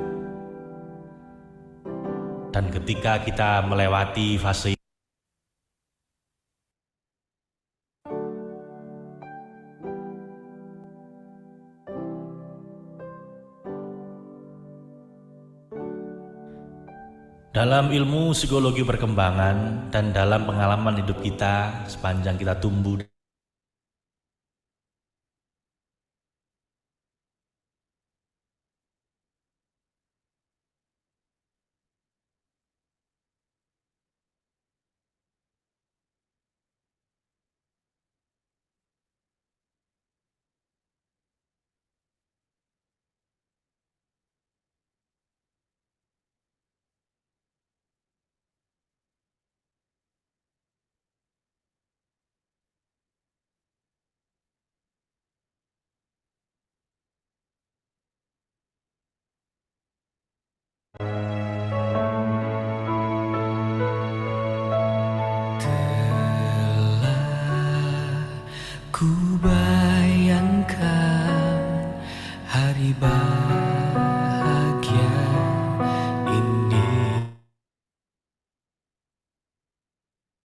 Dan ketika kita melewati fase dalam ilmu psikologi perkembangan dan dalam pengalaman hidup kita sepanjang kita tumbuh